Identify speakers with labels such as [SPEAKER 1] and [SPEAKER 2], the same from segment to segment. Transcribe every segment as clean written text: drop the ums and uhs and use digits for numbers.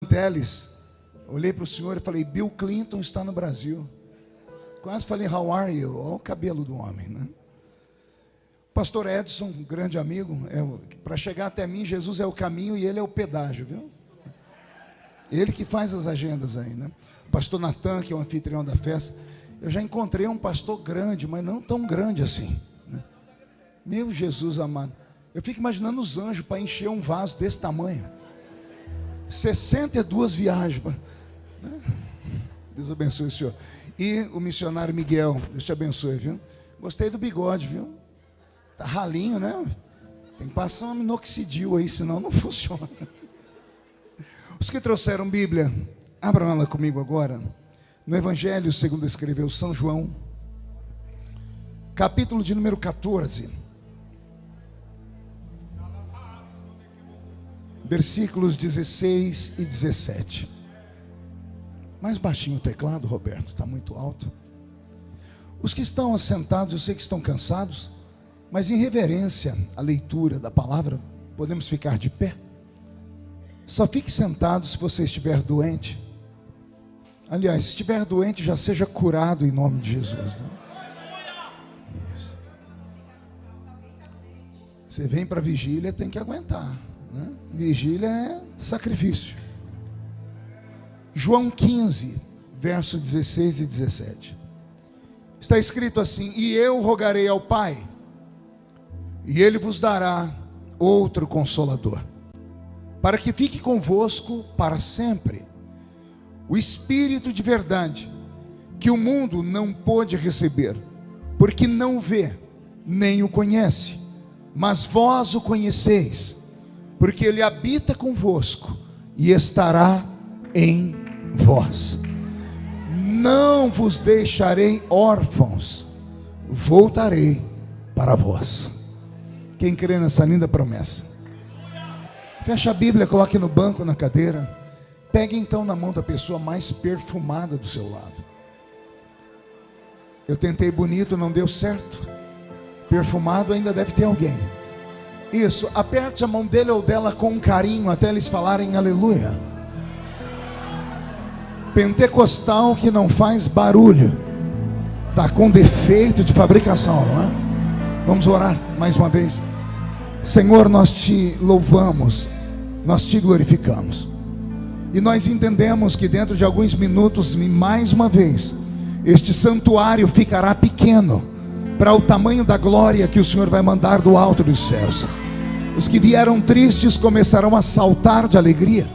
[SPEAKER 1] Teles, olhei para o senhor e falei: Bill Clinton está no Brasil. Quase falei: how are you? Olha o cabelo do homem, né? Pastor Edson, um grande amigo, para chegar até mim, Jesus é o caminho e ele é o pedágio, viu? Ele que faz as agendas aí, né? O pastor Natan, que é o anfitrião da festa. Eu já encontrei um pastor grande, mas não tão grande assim, né? Meu Jesus amado, eu fico imaginando os anjos para encher um vaso desse tamanho. 62 viagens, né? Deus abençoe o senhor. E o missionário Miguel, Deus te abençoe, viu? Gostei do bigode, viu? Tá ralinho, né? Tem que passar um minoxidil aí, senão não funciona. Os que trouxeram Bíblia, abram ela comigo agora. No Evangelho segundo escreveu São João, capítulo de número 14, versículos 16 e 17. Mais baixinho o teclado, Roberto, está muito alto. Os que estão assentados, eu sei que estão cansados, mas em reverência à leitura da palavra, podemos ficar de pé. Só fique sentado se você estiver doente. Aliás, se estiver doente, já seja curado em nome de Jesus, né? Isso. Você vem para a vigília, tem que aguentar, né? Vigília é sacrifício. João 15, verso 16 e 17. Está escrito assim: e eu rogarei ao Pai, e Ele vos dará outro Consolador, para que fique convosco para sempre, o Espírito de verdade, que o mundo não pôde receber, porque não o vê, nem o conhece, mas vós o conheceis, porque Ele habita convosco e estará em vós. Não vos deixarei órfãos, voltarei para vós. Quem crê nessa linda promessa? Fecha a Bíblia, coloque no banco, na cadeira. Pegue então na mão da pessoa mais perfumada do seu lado. Eu tentei bonito, não deu certo. Perfumado ainda deve ter alguém. Isso, aperte a mão dele ou dela com carinho, até eles falarem aleluia. Pentecostal que não faz barulho, está com defeito de fabricação, não é? Vamos orar mais uma vez. Senhor, nós te louvamos, nós te glorificamos, e nós entendemos que dentro de alguns minutos, mais uma vez, este santuário ficará pequeno para o tamanho da glória que o Senhor vai mandar do alto dos céus. Os que vieram tristes começarão a saltar de alegria.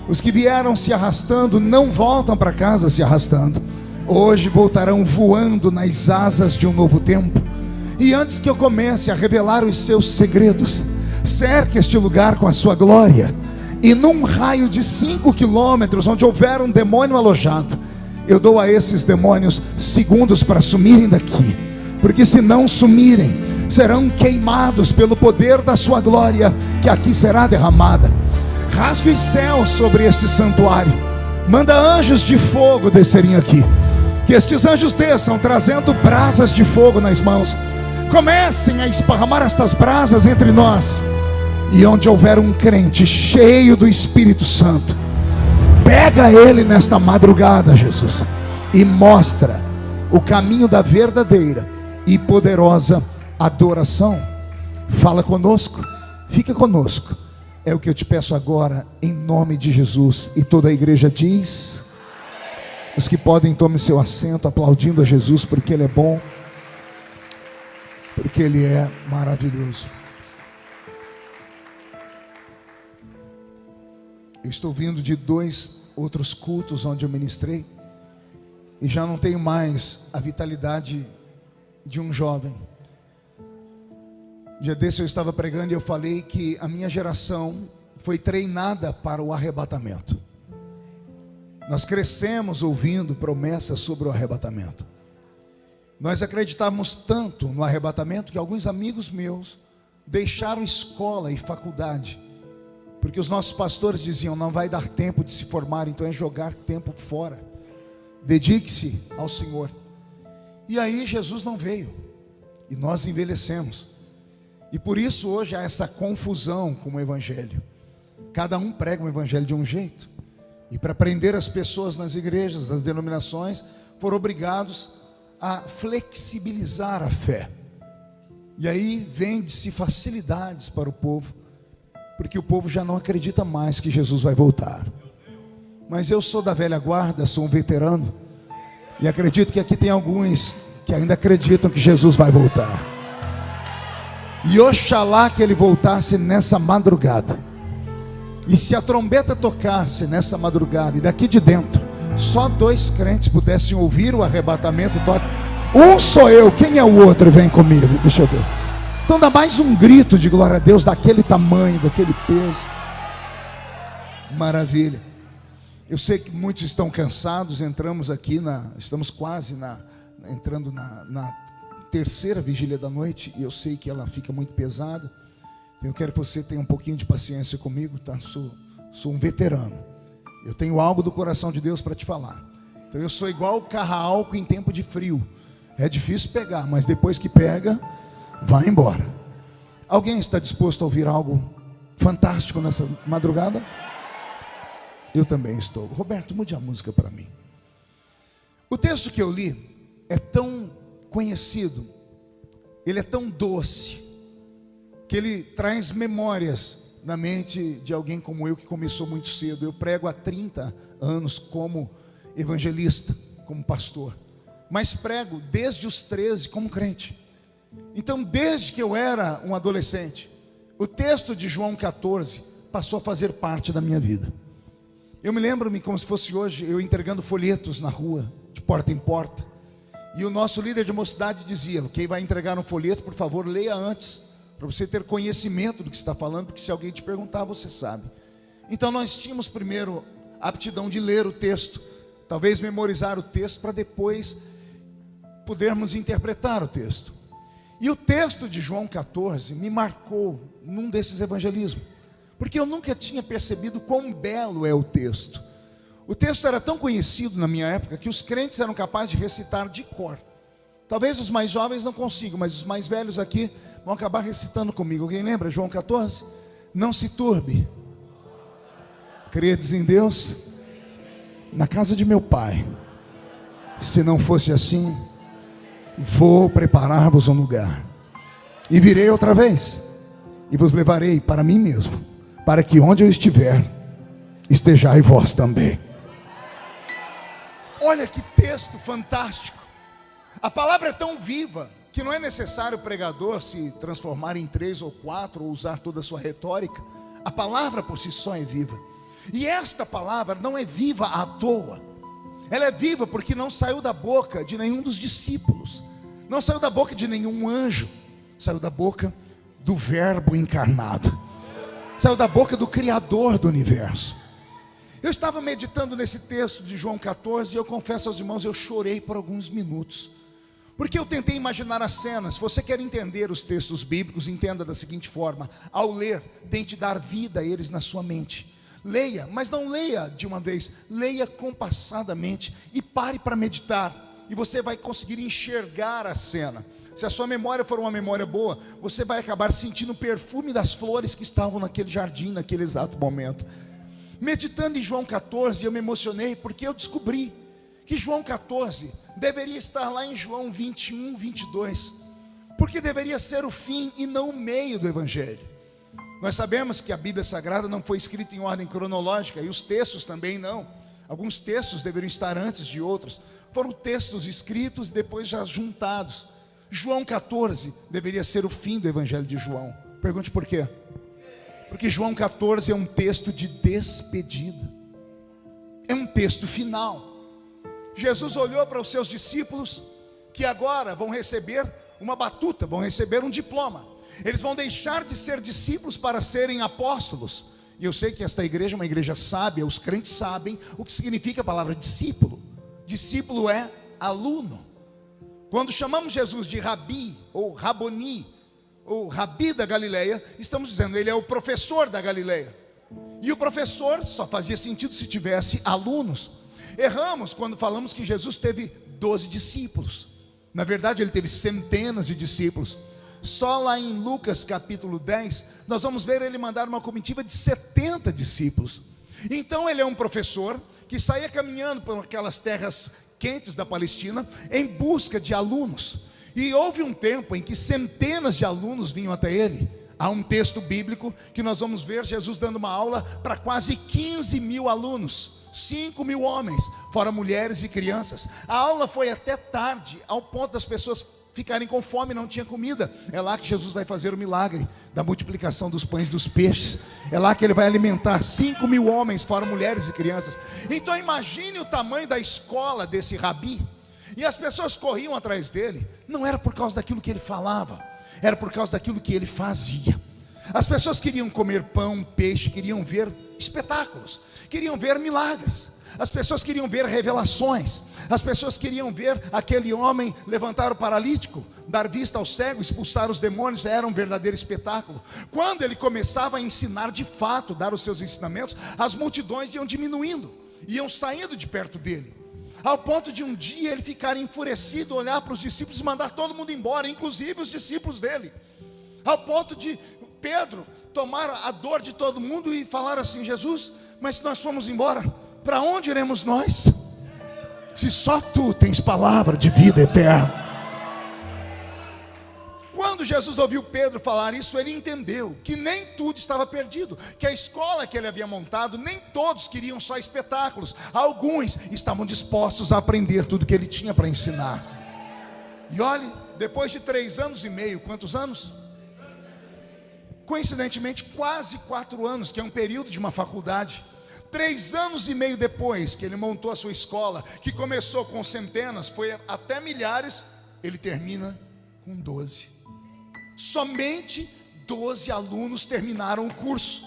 [SPEAKER 1] Os que vieram se arrastando não voltam para casa se arrastando. Hoje voltarão voando nas asas de um novo tempo. E antes que eu comece a revelar os seus segredos, cerque este lugar com a sua glória. E num raio de 5 quilômetros, onde houver um demônio alojado, eu dou a esses demônios segundos para sumirem daqui. Porque se não sumirem, serão queimados pelo poder da sua glória, que aqui será derramada. Rasgue os céus sobre este santuário. Manda anjos de fogo descerem aqui. Que estes anjos desçam trazendo brasas de fogo nas mãos. Comecem a esparramar estas brasas entre nós. E onde houver um crente cheio do Espírito Santo, pega ele nesta madrugada, Jesus, e mostra o caminho da verdadeira e poderosa adoração. Fala conosco, fica conosco. É o que eu te peço agora, em nome de Jesus. E toda a igreja diz: os que podem, tomem seu assento, aplaudindo a Jesus, porque Ele é bom, porque Ele é maravilhoso. Eu estou vindo de 2 outros cultos onde eu ministrei, e já não tenho mais a vitalidade de um jovem. Dia desse eu estava pregando e eu falei que a minha geração foi treinada para o arrebatamento. Nós crescemos ouvindo promessas sobre o arrebatamento. Nós acreditávamos tanto no arrebatamento que alguns amigos meus deixaram escola e faculdade, porque os nossos pastores diziam: não vai dar tempo de se formar, então é jogar tempo fora. Dedique-se ao Senhor. E aí Jesus não veio, e nós envelhecemos. E por isso hoje há essa confusão com o Evangelho. Cada um prega o Evangelho de um jeito. e para prender as pessoas nas igrejas, nas denominações, foram obrigados a flexibilizar a fé. E aí vende-se facilidades para o povo, porque o povo já não acredita mais que Jesus vai voltar. Mas eu sou da velha guarda, sou um veterano, e acredito que aqui tem alguns que ainda acreditam que Jesus vai voltar. E oxalá que ele voltasse nessa madrugada. E se a trombeta tocasse nessa madrugada, e daqui de dentro só 2 crentes pudessem ouvir o arrebatamento, um sou eu, quem é o outro? Vem comigo, deixa eu ver. Então dá mais um grito de glória a Deus, daquele tamanho, daquele peso. Maravilha. Eu sei que muitos estão cansados. Estamos quase entrando na terceira vigília da noite, e eu sei que ela fica muito pesada. Então eu quero que você tenha um pouquinho de paciência comigo, tá? Sou um veterano. Eu tenho algo do coração de Deus para te falar. Então eu sou igual o carro-álcool em tempo de frio. É difícil pegar, mas depois que pega, vai embora. Alguém está disposto a ouvir algo fantástico nessa madrugada? Eu também estou. Roberto, mude a música para mim. O texto que eu li é tão conhecido, ele é tão doce, que ele traz memórias na mente de alguém como eu, que começou muito cedo. Eu prego há 30 anos como evangelista, como pastor, mas prego desde os 13 como crente. Então, desde que eu era um adolescente, o texto de João 14 passou a fazer parte da minha vida. Eu me lembro-me como se fosse hoje, eu entregando folhetos na rua, de porta em porta, e o nosso líder de mocidade dizia: quem vai entregar um folheto, por favor, leia antes, para você ter conhecimento do que está falando, porque se alguém te perguntar, você sabe. Então nós tínhamos primeiro a aptidão de ler o texto, talvez memorizar o texto, para depois podermos interpretar o texto. E o texto de João 14 me marcou num desses evangelismos, porque eu nunca tinha percebido quão belo é o texto. O texto era tão conhecido na minha época que os crentes eram capazes de recitar de cor. Talvez os mais jovens não consigam, mas os mais velhos aqui vão acabar recitando comigo. Alguém lembra João 14? Não se turbe. Credes em Deus? Na casa de meu Pai. Se não fosse assim, vou preparar-vos um lugar. E virei outra vez, e vos levarei para mim mesmo, para que onde eu estiver, estejai vós também. Olha que texto fantástico. A palavra é tão viva que não é necessário o pregador se transformar em 3 ou 4 ou usar toda a sua retórica. A palavra por si só é viva. E esta palavra não é viva à toa. Ela é viva porque não saiu da boca de nenhum dos discípulos, não saiu da boca de nenhum anjo, saiu da boca do Verbo encarnado, saiu da boca do Criador do universo. Eu estava meditando nesse texto de João 14 e eu confesso aos irmãos, eu chorei por alguns minutos, porque eu tentei imaginar as cenas. Se você quer entender os textos bíblicos, entenda da seguinte forma: ao ler, tente dar vida a eles na sua mente. Leia, mas não leia de uma vez, leia compassadamente e pare para meditar, e você vai conseguir enxergar a cena. Se a sua memória for uma memória boa, você vai acabar sentindo o perfume das flores que estavam naquele jardim, naquele exato momento. Meditando em João 14, eu me emocionei, porque eu descobri que João 14 deveria estar lá em João 21, 22, porque deveria ser o fim e não o meio do Evangelho. Nós sabemos que a Bíblia Sagrada não foi escrita em ordem cronológica, e os textos também não. Alguns textos deveriam estar antes de outros. Foram textos escritos e depois já juntados. João 14 deveria ser o fim do Evangelho de João. Pergunte por quê? Porque João 14 é um texto de despedida, é um texto final. Jesus olhou para os seus discípulos, que agora vão receber uma batuta, vão receber um diploma. Eles vão deixar de ser discípulos para serem apóstolos. E eu sei que esta igreja é uma igreja sábia, os crentes sabem o que significa a palavra discípulo. Discípulo é aluno. Quando chamamos Jesus de Rabi, ou Raboni, ou Rabi da Galileia, estamos dizendo, ele é o professor da Galileia. E o professor só fazia sentido se tivesse alunos. Erramos quando falamos que Jesus teve 12 discípulos. Na verdade, ele teve centenas de discípulos. Só lá em Lucas capítulo 10, nós vamos ver ele mandar uma comitiva de 70 discípulos. Então ele é um professor que saía caminhando por aquelas terras quentes da Palestina em busca de alunos. E houve um tempo em que centenas de alunos vinham até ele. Há um texto bíblico que nós vamos ver Jesus dando uma aula para quase 15 mil alunos, 5 mil homens, fora mulheres e crianças. A aula foi até tarde, ao ponto das pessoas ficarem com fome, não tinha comida. É lá que Jesus vai fazer o milagre da multiplicação dos pães e dos peixes. É lá que ele vai alimentar 5 mil homens, fora mulheres e crianças. Então imagine o tamanho da escola desse rabi. E as pessoas corriam atrás dele. Não era por causa daquilo que ele falava, era por causa daquilo que ele fazia. As pessoas queriam comer pão, peixe, queriam ver espetáculos, queriam ver milagres. As pessoas queriam ver revelações. As pessoas queriam ver aquele homem levantar o paralítico, dar vista ao cego, expulsar os demônios. Era um verdadeiro espetáculo. Quando ele começava a ensinar de fato, dar os seus ensinamentos, as multidões iam diminuindo, iam saindo de perto dele, ao ponto de um dia ele ficar enfurecido, olhar para os discípulos e mandar todo mundo embora, inclusive os discípulos dele, ao ponto de Pedro tomar a dor de todo mundo e falar assim: Jesus, mas se nós formos embora, para onde iremos nós? Se só tu tens palavra de vida eterna. Quando Jesus ouviu Pedro falar isso, ele entendeu que nem tudo estava perdido, que a escola que ele havia montado, nem todos queriam só espetáculos. Alguns estavam dispostos a aprender tudo que ele tinha para ensinar. E olhe, depois de 3 anos e meio, quantos anos? Coincidentemente, quase 4 anos, que é um período de uma faculdade. 3 anos e meio depois que ele montou a sua escola, que começou com centenas, foi até milhares, ele termina com 12. Somente 12 alunos terminaram o curso.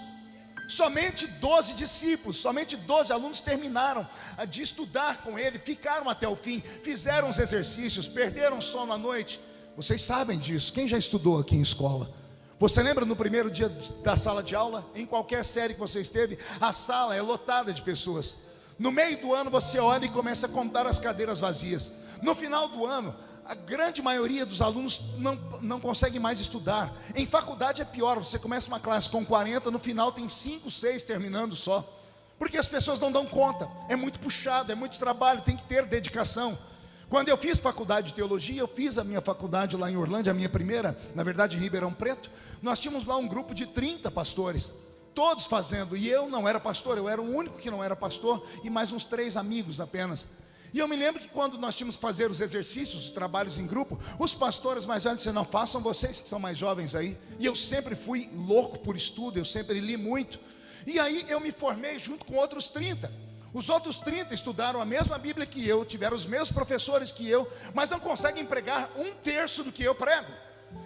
[SPEAKER 1] Somente 12 discípulos, somente 12 alunos terminaram de estudar com ele, ficaram até o fim, fizeram os exercícios, perderam sono à noite. Vocês sabem disso. Quem já estudou aqui em escola? Você lembra no primeiro dia da sala de aula? Em qualquer série que você esteve, a sala é lotada de pessoas. No meio do ano você olha e começa a contar as cadeiras vazias. No final do ano, a grande maioria dos alunos não consegue mais estudar. Em faculdade é pior, você começa uma classe com 40, no final tem 5, 6 terminando só. Porque as pessoas não dão conta, é muito puxado, é muito trabalho, tem que ter dedicação. Quando eu fiz faculdade de teologia, eu fiz a minha faculdade lá em Orlândia, a minha primeira, na verdade em Ribeirão Preto. Nós tínhamos lá um grupo de 30 pastores, todos fazendo, e eu não era pastor, eu era o único que não era pastor, e mais uns 3 amigos apenas. E eu me lembro que quando nós tínhamos que fazer os exercícios, os trabalhos em grupo, os pastores mais velhos disseram: não, façam vocês que são mais jovens aí. E eu sempre fui louco por estudo, eu sempre li muito. E aí eu me formei junto com outros 30. Os outros 30 estudaram a mesma Bíblia que eu, tiveram os mesmos professores que eu, mas não conseguem pregar 1/3 do que eu prego.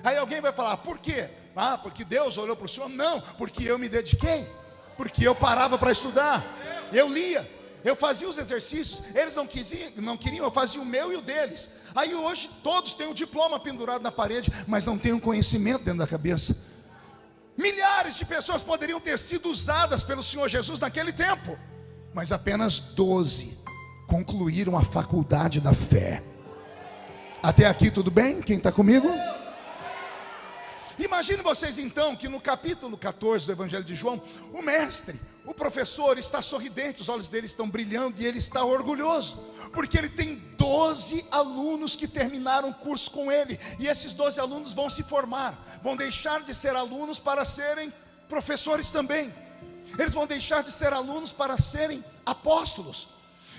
[SPEAKER 1] Aí alguém vai falar: por quê? Ah, porque Deus olhou para o senhor? Não, porque eu me dediquei, porque eu parava para estudar, eu lia, eu fazia os exercícios. Eles não queriam, eu fazia o meu e o deles. Aí hoje todos têm o diploma pendurado na parede, mas não têm o conhecimento dentro da cabeça. Milhares de pessoas poderiam ter sido usadas pelo Senhor Jesus naquele tempo, mas apenas 12 concluíram a faculdade da fé. Até aqui tudo bem? Quem está comigo? Imagine vocês então que no capítulo 14 do Evangelho de João, o mestre, o professor está sorridente, os olhos dele estão brilhando e ele está orgulhoso, porque ele tem 12 alunos que terminaram o curso com ele. E esses 12 alunos vão se formar, vão deixar de ser alunos para serem professores também. Eles vão deixar de ser alunos para serem apóstolos.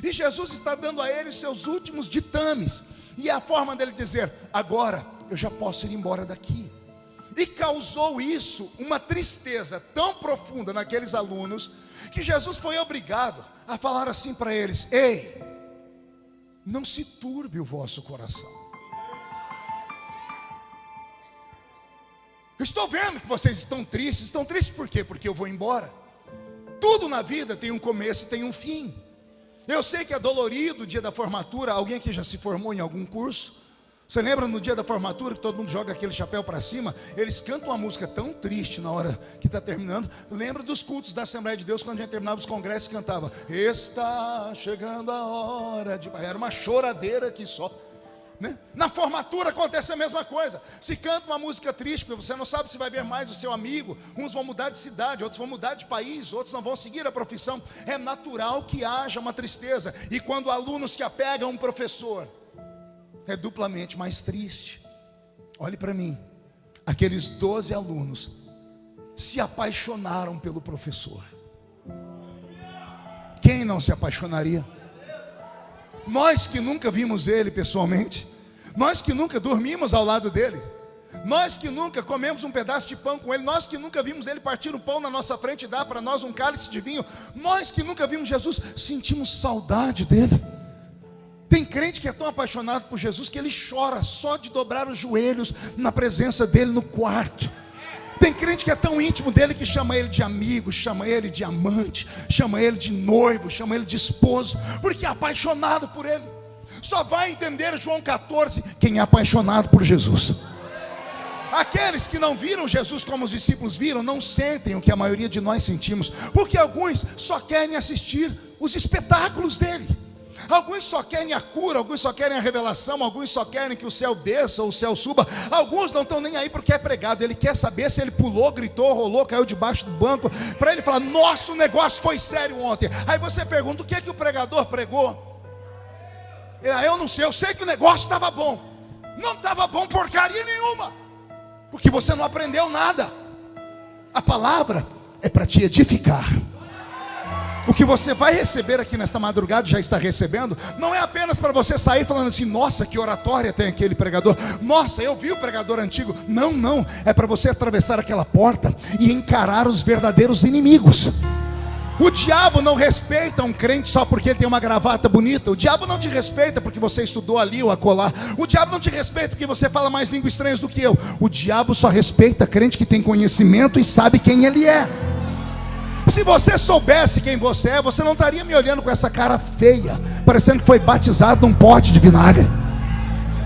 [SPEAKER 1] E Jesus está dando a eles seus últimos ditames. E é a forma dele dizer: agora eu já posso ir embora daqui. E causou isso uma tristeza tão profunda naqueles alunos, que Jesus foi obrigado a falar assim para eles: ei, não se turbe o vosso coração. Eu estou vendo que vocês estão tristes. Estão tristes por quê? Porque eu vou embora. Tudo na vida tem um começo e tem um fim. Eu sei que é dolorido o dia da formatura. Alguém aqui já se formou em algum curso? Você lembra no dia da formatura que todo mundo joga aquele chapéu para cima? Eles cantam uma música tão triste na hora que está terminando. Lembra dos cultos da Assembleia de Deus, quando a gente terminava os congressos, cantava: está chegando a hora de... Era uma choradeira aqui só. né? Na formatura acontece a mesma coisa. Se canta uma música triste, porque você não sabe se vai ver mais o seu amigo, uns vão mudar de cidade, outros vão mudar de país, outros não vão seguir a profissão. É natural que haja uma tristeza. E quando alunos se apegam a um professor, é duplamente mais triste. Olhe para mim, aqueles 12 alunos se apaixonaram pelo professor. Quem não se apaixonaria? Nós que nunca vimos ele pessoalmente, nós que nunca dormimos ao lado dele, nós que nunca comemos um pedaço de pão com ele, nós que nunca vimos ele partir o pão na nossa frente e dar para nós um cálice de vinho, nós que nunca vimos Jesus, sentimos saudade dele. Tem crente que é tão apaixonado por Jesus que ele chora só de dobrar os joelhos na presença dele no quarto. Tem crente que é tão íntimo dele que chama ele de amigo, chama ele de amante, chama ele de noivo, chama ele de esposo, porque é apaixonado por ele. Só vai entender João 14 quem é apaixonado por Jesus. Aqueles que não viram Jesus como os discípulos viram, não sentem o que a maioria de nós sentimos, porque alguns só querem assistir os espetáculos dele. Alguns só querem a cura, alguns só querem a revelação, alguns só querem que o céu desça ou o céu suba. Alguns não estão nem aí porque é pregado. Ele quer saber se ele pulou, gritou, rolou, caiu debaixo do banco, para ele falar: nossa, o negócio foi sério ontem. Aí você pergunta: o que é que o pregador pregou? Eu não sei, eu sei que o negócio estava bom. Não estava bom porcaria nenhuma, porque você não aprendeu nada. A palavra é para te edificar. O que você vai receber aqui nesta madrugada, já está recebendo, não é apenas para você sair falando assim: nossa, que oratória tem aquele pregador, nossa, eu vi o pregador antigo. Não, não, é para você atravessar aquela porta e encarar os verdadeiros inimigos. O diabo não respeita um crente só porque ele tem uma gravata bonita. O diabo não te respeita porque você estudou ali ou acolá. O diabo não te respeita porque você fala mais línguas estranhas do que eu. O diabo só respeita crente que tem conhecimento e sabe quem ele é. Se você soubesse quem você é, você não estaria me olhando com essa cara feia, parecendo que foi batizado num pote de vinagre.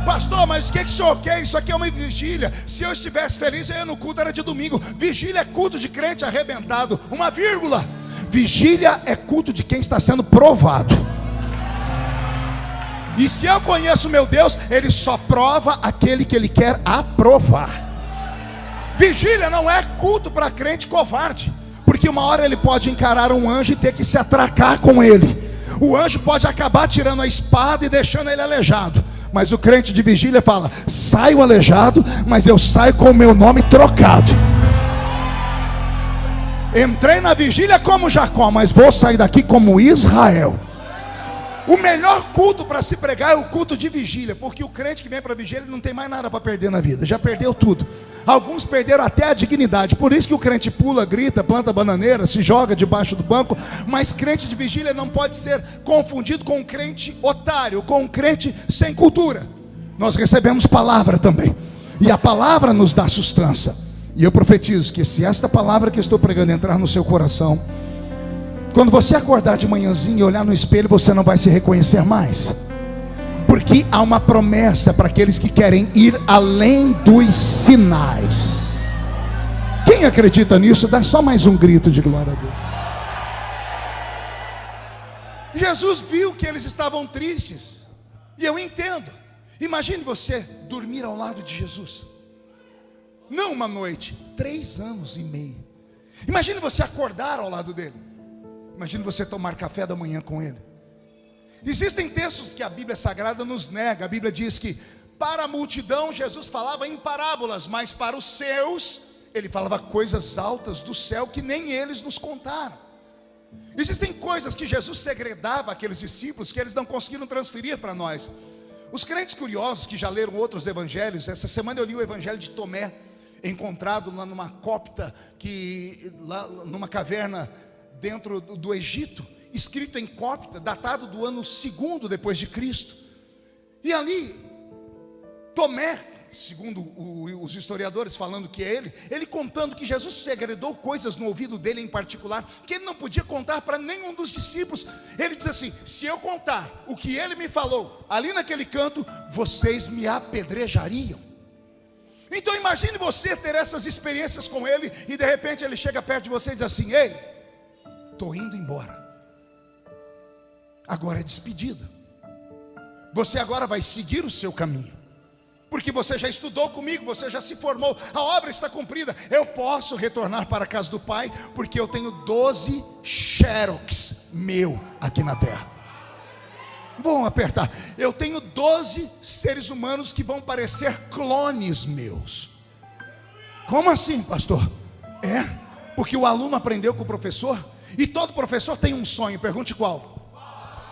[SPEAKER 1] Pastor, mas o que o senhor quer? Isso aqui é uma vigília. Se eu estivesse feliz, eu ia no culto, era de domingo. Vigília é culto de crente arrebentado. Uma vírgula. Vigília é culto de quem está sendo provado. E se eu conheço meu Deus, Ele só prova aquele que Ele quer aprovar. Vigília não é culto para crente covarde, porque uma hora ele pode encarar um anjo e ter que se atracar com ele. O anjo pode acabar tirando a espada e deixando ele aleijado. Mas o crente de vigília fala: saio aleijado, mas eu saio com o meu nome trocado. Entrei na vigília como Jacó, mas vou sair daqui como Israel. O melhor culto para se pregar é o culto de vigília, porque o crente que vem para a vigília não tem mais nada para perder na vida, já perdeu tudo. Alguns perderam até a dignidade. Por isso que o crente pula, grita, planta bananeira, se joga debaixo do banco. Mas crente de vigília não pode ser confundido com um crente otário, com um crente sem cultura. Nós recebemos palavra também, e a palavra nos dá sustância. E eu profetizo que se esta palavra que eu estou pregando entrar no seu coração, quando você acordar de manhãzinha e olhar no espelho, você não vai se reconhecer mais, porque há uma promessa para aqueles que querem ir além dos sinais. Quem acredita nisso, dá só mais um grito de glória a Deus. Jesus viu que eles estavam tristes, e eu entendo. Imagine você dormir ao lado de Jesus, não uma noite, 3 anos e meio. Imagine você acordar ao lado dele. Imagine você tomar café da manhã com ele. Existem textos que a Bíblia Sagrada nos nega. A Bíblia diz que para a multidão Jesus falava em parábolas, mas para os seus ele falava coisas altas do céu que nem eles nos contaram. Existem coisas que Jesus segredava àqueles discípulos que eles não conseguiram transferir para nós. Os crentes curiosos que já leram outros evangelhos, essa semana eu li o evangelho de Tomé, encontrado lá numa cópita, lá numa caverna dentro do Egito, escrito em cópita, datado do ano 2º depois de Cristo. E ali Tomé, segundo os historiadores falando que é ele contando que Jesus segredou coisas no ouvido dele em particular, que ele não podia contar para nenhum dos discípulos. Ele diz assim: se eu contar o que ele me falou ali naquele canto, vocês me apedrejariam. Então imagine você ter essas experiências com ele, e de repente ele chega perto de você e diz assim: ei, estou indo embora, agora é despedida. Você agora vai seguir o seu caminho, porque você já estudou comigo, você já se formou, a obra está cumprida. Eu posso retornar para a casa do Pai, porque eu tenho 12 xerox meu aqui na terra. Vão apertar. Eu tenho 12 seres humanos que vão parecer clones meus. Como assim, pastor? Porque o aluno aprendeu com o professor, e todo professor tem um sonho. Pergunte qual?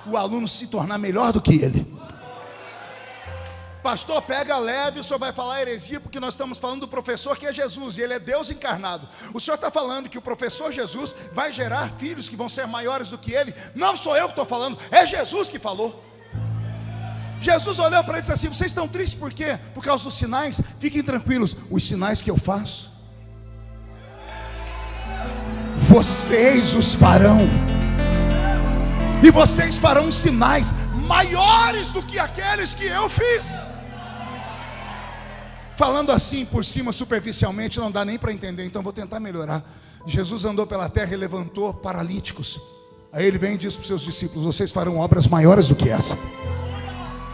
[SPEAKER 1] O aluno se tornar melhor do que ele. Pastor, pega leve, o senhor vai falar heresia, porque nós estamos falando do professor que é Jesus, e ele é Deus encarnado. O senhor está falando que o professor Jesus vai gerar filhos que vão ser maiores do que ele. Não sou eu que estou falando, é Jesus que falou. Jesus olhou para ele e disse assim: vocês estão tristes por quê? Por causa dos sinais? Fiquem tranquilos, os sinais que eu faço, vocês os farão, e vocês farão sinais maiores do que aqueles que eu fiz. Falando assim por cima, superficialmente, não dá nem para entender, então vou tentar melhorar. Jesus andou pela terra e levantou paralíticos. Aí ele vem e diz para os seus discípulos: vocês farão obras maiores do que essa.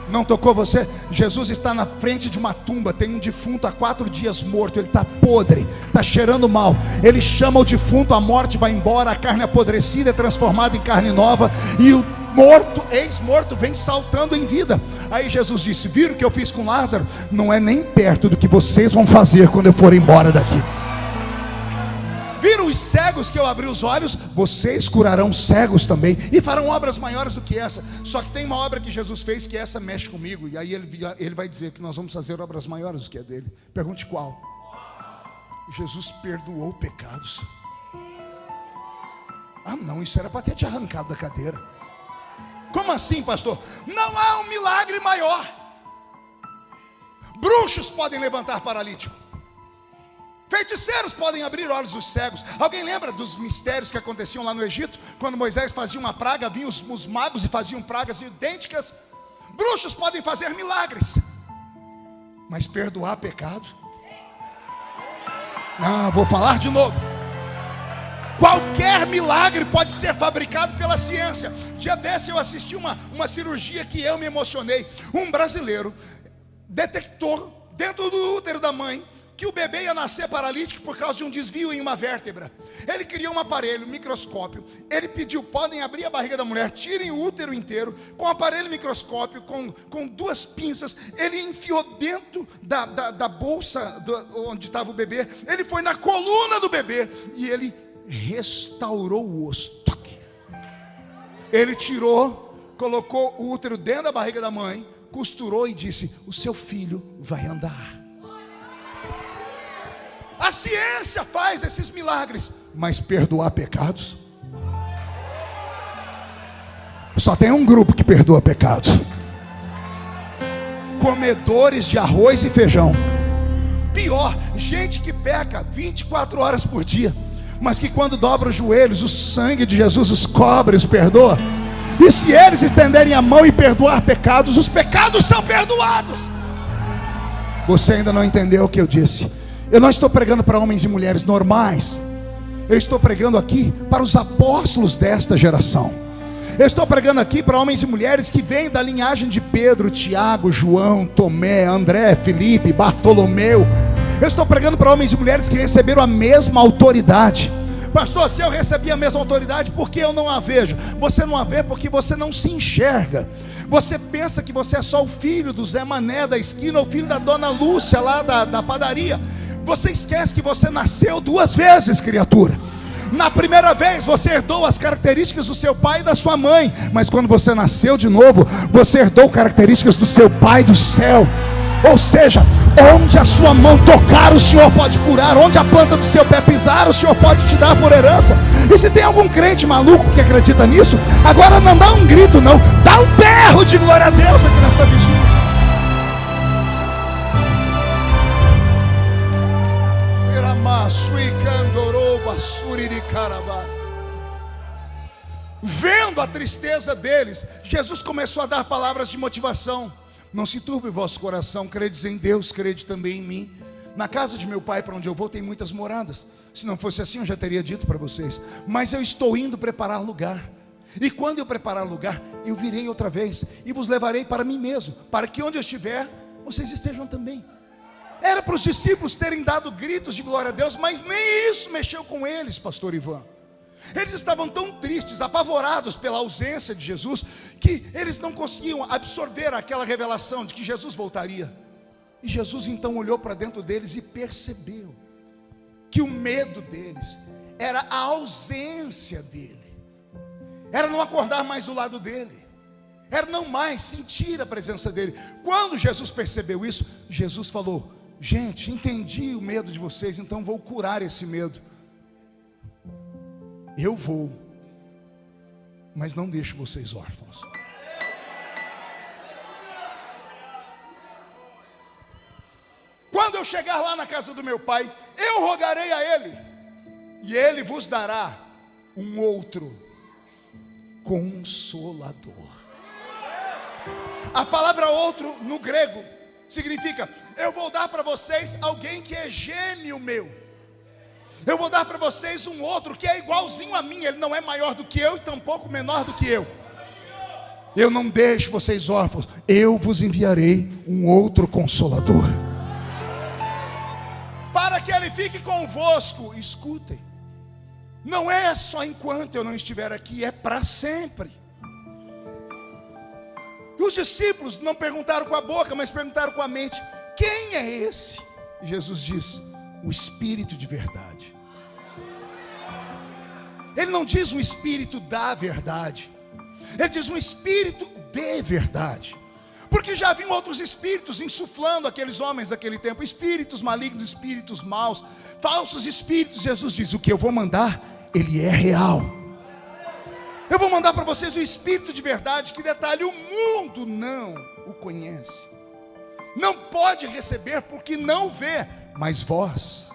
[SPEAKER 1] Não tocou você? Jesus está na frente de uma tumba, tem um defunto há 4 dias morto, ele está podre, está cheirando mal. Ele chama o defunto, a morte vai embora, a carne apodrecida é transformada em carne nova, e o morto, ex-morto, vem saltando em vida. Aí Jesus disse: viram o que eu fiz com Lázaro? Não é nem perto do que vocês vão fazer quando eu for embora daqui. Viram os cegos que eu abri os olhos? Vocês curarão cegos também, e farão obras maiores do que essa. Só que tem uma obra que Jesus fez, que essa mexe comigo, e aí ele vai dizer que nós vamos fazer obras maiores do que a dele. Pergunte qual? Jesus perdoou pecados. Ah não, isso era para ter te arrancado da cadeira. Como assim, pastor? Não há um milagre maior. Bruxos podem levantar paralítico, feiticeiros podem abrir olhos dos cegos. Alguém lembra dos mistérios que aconteciam lá no Egito? Quando Moisés fazia uma praga, vinham os magos e faziam pragas idênticas. Bruxos podem fazer milagres, mas perdoar pecado? Vou falar de novo. Qualquer milagre pode ser fabricado pela ciência. Dia desse eu assisti uma cirurgia que eu me emocionei. Um brasileiro detectou dentro do útero da mãe que o bebê ia nascer paralítico por causa de um desvio em uma vértebra. Ele queria um aparelho, microscópio. Ele pediu: podem abrir a barriga da mulher, tirem o útero inteiro, com aparelho microscópio, com 2 pinças. Ele enfiou dentro da bolsa onde estava o bebê. Ele foi na coluna do bebê e ele restaurou o osso. Ele tirou, colocou o útero dentro da barriga da mãe, costurou e disse: o seu filho vai andar. A ciência faz esses milagres, mas perdoar pecados? Só tem um grupo que perdoa pecados: comedores de arroz e feijão. Pior, gente que peca 24 horas por dia, mas que quando dobra os joelhos, o sangue de Jesus os cobre, os perdoa. E se eles estenderem a mão e perdoar pecados, os pecados são perdoados. Você ainda não entendeu o que eu disse. Eu não estou pregando para homens e mulheres normais. Eu estou pregando aqui para os apóstolos desta geração. Eu estou pregando aqui para homens e mulheres que vêm da linhagem de Pedro, Tiago, João, Tomé, André, Felipe, Bartolomeu. Eu estou pregando para homens e mulheres que receberam a mesma autoridade. Pastor, se eu recebi a mesma autoridade, por que eu não a vejo? Você não a vê porque você não se enxerga. Você pensa que você é só o filho do Zé Mané da esquina, ou filho da dona Lúcia lá da padaria. Você esquece que você nasceu 2 vezes, criatura. Na primeira vez você herdou as características do seu pai e da sua mãe, mas quando você nasceu de novo, você herdou características do seu pai do céu. Ou seja, onde a sua mão tocar, o Senhor pode curar. Onde a planta do seu pé pisar, o Senhor pode te dar por herança. E se tem algum crente maluco que acredita nisso, agora não dá um grito não, dá um berro de glória a Deus aqui nesta vigília. Vendo a tristeza deles, Jesus começou a dar palavras de motivação. Não se turbe o vosso coração, credes em Deus, crede também em mim. Na casa de meu pai, para onde eu vou, tem muitas moradas. Se não fosse assim, eu já teria dito para vocês. Mas eu estou indo preparar lugar. E quando eu preparar lugar, eu virei outra vez e vos levarei para mim mesmo, para que onde eu estiver, vocês estejam também. Era para os discípulos terem dado gritos de glória a Deus, mas nem isso mexeu com eles, pastor Ivan. Eles estavam tão tristes, apavorados pela ausência de Jesus, que eles não conseguiam absorver aquela revelação de que Jesus voltaria. E Jesus então olhou para dentro deles e percebeu que o medo deles era a ausência dele, era não acordar mais do lado dele, era não mais sentir a presença dele. Quando Jesus percebeu isso, Jesus falou: gente, entendi o medo de vocês, então vou curar esse medo. Eu vou, mas não deixo vocês órfãos. Quando eu chegar lá na casa do meu pai, eu rogarei a ele, e ele vos dará um outro consolador. A palavra outro no grego significa: eu vou dar para vocês alguém que é gêmeo meu. Eu vou dar para vocês um outro que é igualzinho a mim. Ele não é maior do que eu e tampouco menor do que eu. Eu não deixo vocês órfãos. Eu vos enviarei um outro consolador, para que ele fique convosco. Escutem, não é só enquanto eu não estiver aqui, é para sempre. E os discípulos não perguntaram com a boca, mas perguntaram com a mente: quem é esse? E Jesus diz: o Espírito de verdade. Ele não diz um Espírito da verdade, ele diz um Espírito de verdade. Porque já haviam outros espíritos insuflando aqueles homens daquele tempo, espíritos malignos, espíritos maus, falsos espíritos. Jesus diz: o que eu vou mandar, ele é real. Eu vou mandar para vocês o Espírito de verdade, que detalhe, o mundo não o conhece, não pode receber porque não vê, mas vós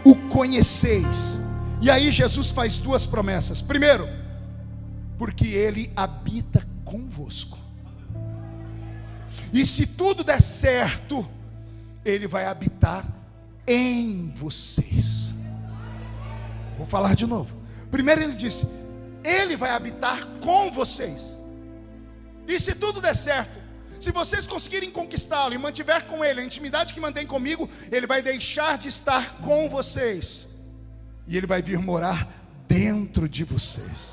[SPEAKER 1] o conheceis. E aí Jesus faz duas promessas. Primeiro, porque ele habita convosco, e se tudo der certo, ele vai habitar em vocês. Vou falar de novo. Primeiro ele disse: ele vai habitar com vocês. E se tudo der certo, se vocês conseguirem conquistá-lo e mantiver com ele a intimidade que mantém comigo, ele vai deixar de estar com vocês, e ele vai vir morar dentro de vocês.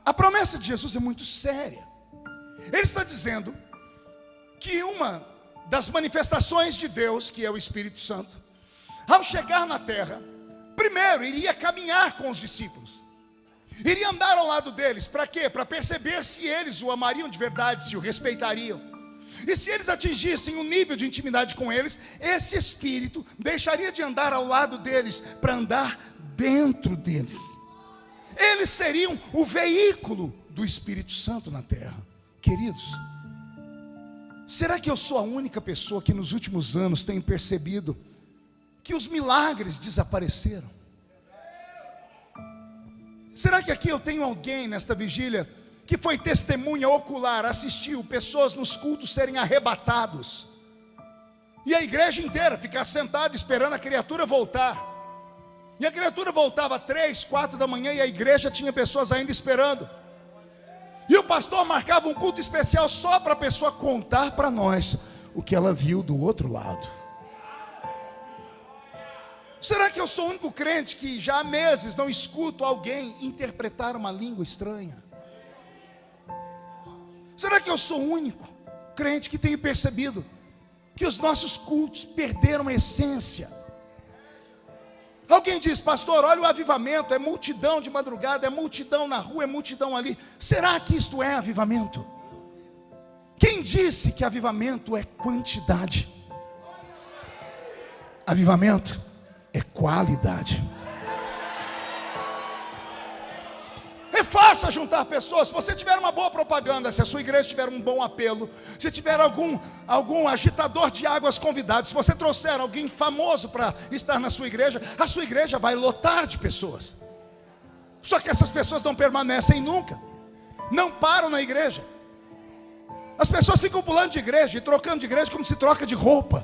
[SPEAKER 1] A promessa de Jesus é muito séria. Ele está dizendo que uma das manifestações de Deus, que é o Espírito Santo, ao chegar na terra, primeiro iria caminhar com os discípulos, iria andar ao lado deles. Para quê? Para perceber se eles o amariam de verdade, se o respeitariam. E se eles atingissem um nível de intimidade com eles, esse Espírito deixaria de andar ao lado deles para andar dentro deles. Eles seriam o veículo do Espírito Santo na terra. Queridos, será que eu sou a única pessoa que nos últimos anos tem percebido que os milagres desapareceram? Será que aqui eu tenho alguém nesta vigília que foi testemunha ocular, assistiu pessoas nos cultos serem arrebatados, e a igreja inteira ficar sentada esperando a criatura voltar? E a criatura voltava 3, 4 da manhã, e a igreja tinha pessoas ainda esperando. E o pastor marcava um culto especial só para a pessoa contar para nós o que ela viu do outro lado. Será que eu sou o único crente que já há meses não escuto alguém interpretar uma língua estranha? Será que eu sou o único crente que tenho percebido que os nossos cultos perderam a essência? Alguém diz: pastor, olha o avivamento, é multidão de madrugada, é multidão na rua, é multidão ali. Será que isto é avivamento? Quem disse que avivamento é quantidade? Avivamento é qualidade. É fácil juntar pessoas. Se você tiver uma boa propaganda, se a sua igreja tiver um bom apelo, se tiver algum agitador de águas convidado, se você trouxer alguém famoso para estar na sua igreja, a sua igreja vai lotar de pessoas. Só que essas pessoas não permanecem nunca, não param na igreja. As pessoas ficam pulando de igreja e trocando de igreja como se troca de roupa.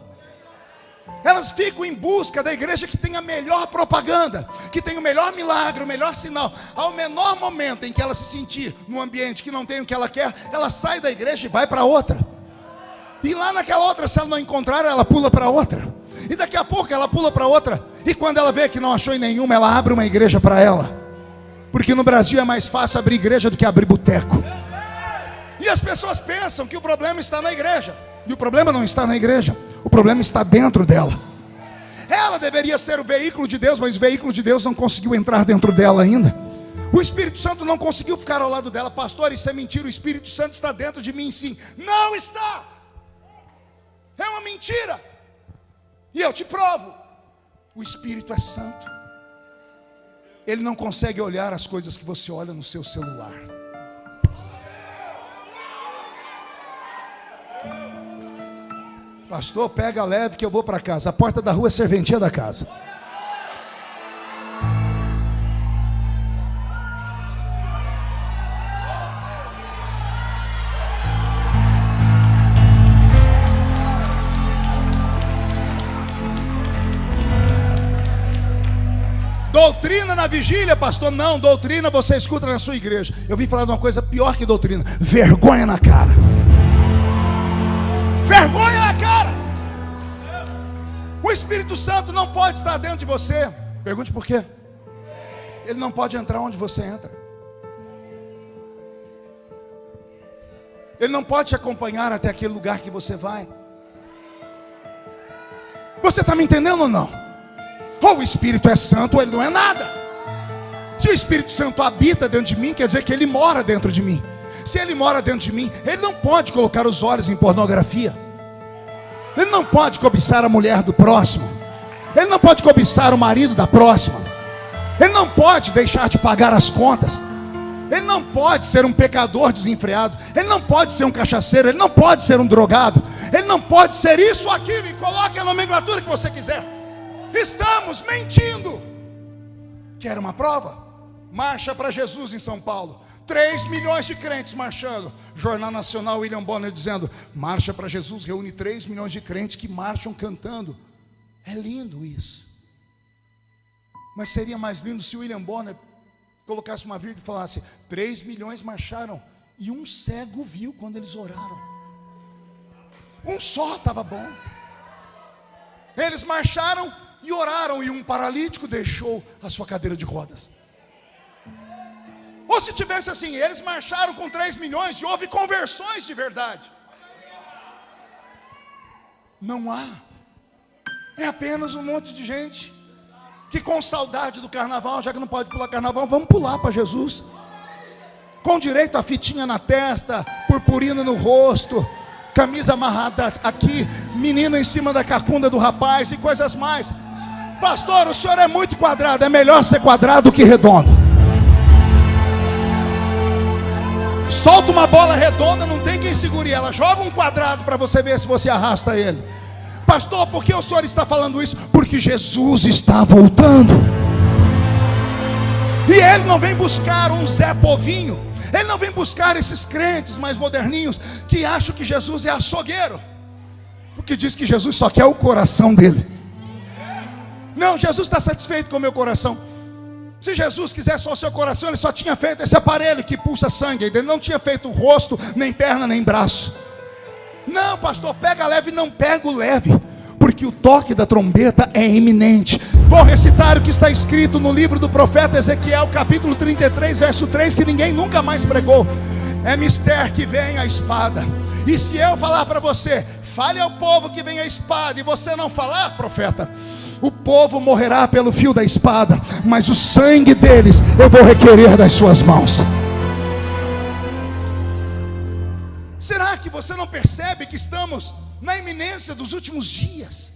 [SPEAKER 1] Elas ficam em busca da igreja que tem a melhor propaganda, que tem o melhor milagre, o melhor sinal. Ao menor momento em que ela se sentir num ambiente que não tem o que ela quer, ela sai da igreja e vai para outra. E lá naquela outra, se ela não encontrar, ela pula para outra. E daqui a pouco ela pula para outra. E quando ela vê que não achou em nenhuma, ela abre uma igreja para ela. Porque no Brasil é mais fácil abrir igreja do que abrir boteco. E as pessoas pensam que o problema está na igreja. E o problema não está na igreja, o problema está dentro dela. Ela deveria ser o veículo de Deus, mas o veículo de Deus não conseguiu entrar dentro dela ainda. O Espírito Santo não conseguiu ficar ao lado dela. Pastor, isso é mentira, o Espírito Santo está dentro de mim, sim. Não está. É uma mentira. E eu te provo. O Espírito é santo. Ele não consegue olhar as coisas que você olha no seu celular. Pastor, pega leve que eu vou para casa. A porta da rua é serventia da casa. Doutrina na vigília, pastor? Não, doutrina você escuta na sua igreja. Eu vim falar de uma coisa pior que doutrina: vergonha na cara. Vergonha na cara. O Espírito Santo não pode estar dentro de você. Pergunte por quê. Ele não pode entrar onde você entra. Ele não pode te acompanhar até aquele lugar que você vai. Você está me entendendo ou não? Ou o Espírito é santo ou ele não é nada. Se o Espírito Santo habita dentro de mim, quer dizer que ele mora dentro de mim. Se ele mora dentro de mim, ele não pode colocar os olhos em pornografia. Ele não pode cobiçar a mulher do próximo. Ele não pode cobiçar o marido da próxima. Ele não pode deixar de pagar as contas. Ele não pode ser um pecador desenfreado. Ele não pode ser um cachaceiro. Ele não pode ser um drogado. Ele não pode ser isso ou aquilo. E coloque a nomenclatura que você quiser. Estamos mentindo. Quer uma prova? Marcha para Jesus em São Paulo. 3 milhões de crentes marchando. Jornal Nacional, William Bonner dizendo: Marcha para Jesus reúne 3 milhões de crentes que marcham cantando. É lindo isso. Mas seria mais lindo se William Bonner colocasse uma vírgula e falasse: 3 milhões marcharam e um cego viu quando eles oraram. Um só estava bom. Eles marcharam e oraram, e um paralítico deixou a sua cadeira de rodas. Ou se tivesse assim: eles marcharam com 3 milhões e houve conversões de verdade. Não há. É apenas um monte de gente que com saudade do carnaval, já que não pode pular carnaval, vamos pular para Jesus. Com direito a fitinha na testa, purpurina no rosto, camisa amarrada aqui, menino em cima da cacunda do rapaz e coisas mais. Pastor, o senhor é muito quadrado. É melhor ser quadrado que redondo. Solta uma bola redonda, não tem quem segure ela. Joga um quadrado para você ver se você arrasta ele. Pastor, por que o senhor está falando isso? Porque Jesus está voltando. E ele não vem buscar um Zé Povinho. Ele não vem buscar esses crentes mais moderninhos que acham que Jesus é açougueiro, porque diz que Jesus só quer o coração dele. Não, Jesus está satisfeito com o meu coração. Se Jesus quisesse só o seu coração, ele só tinha feito esse aparelho que pulsa sangue. Ele não tinha feito o rosto, nem perna, nem braço. Não, pastor, pega leve. Não pega o leve, porque o toque da trombeta é iminente. Vou recitar o que está escrito no livro do profeta Ezequiel, capítulo 33, verso 3, que ninguém nunca mais pregou. É mister que vem a espada. E se eu falar para você: fale ao povo que vem a espada, e você não falar, profeta, o povo morrerá pelo fio da espada, mas o sangue deles eu vou requerer das suas mãos. Será que você não percebe que estamos na iminência dos últimos dias?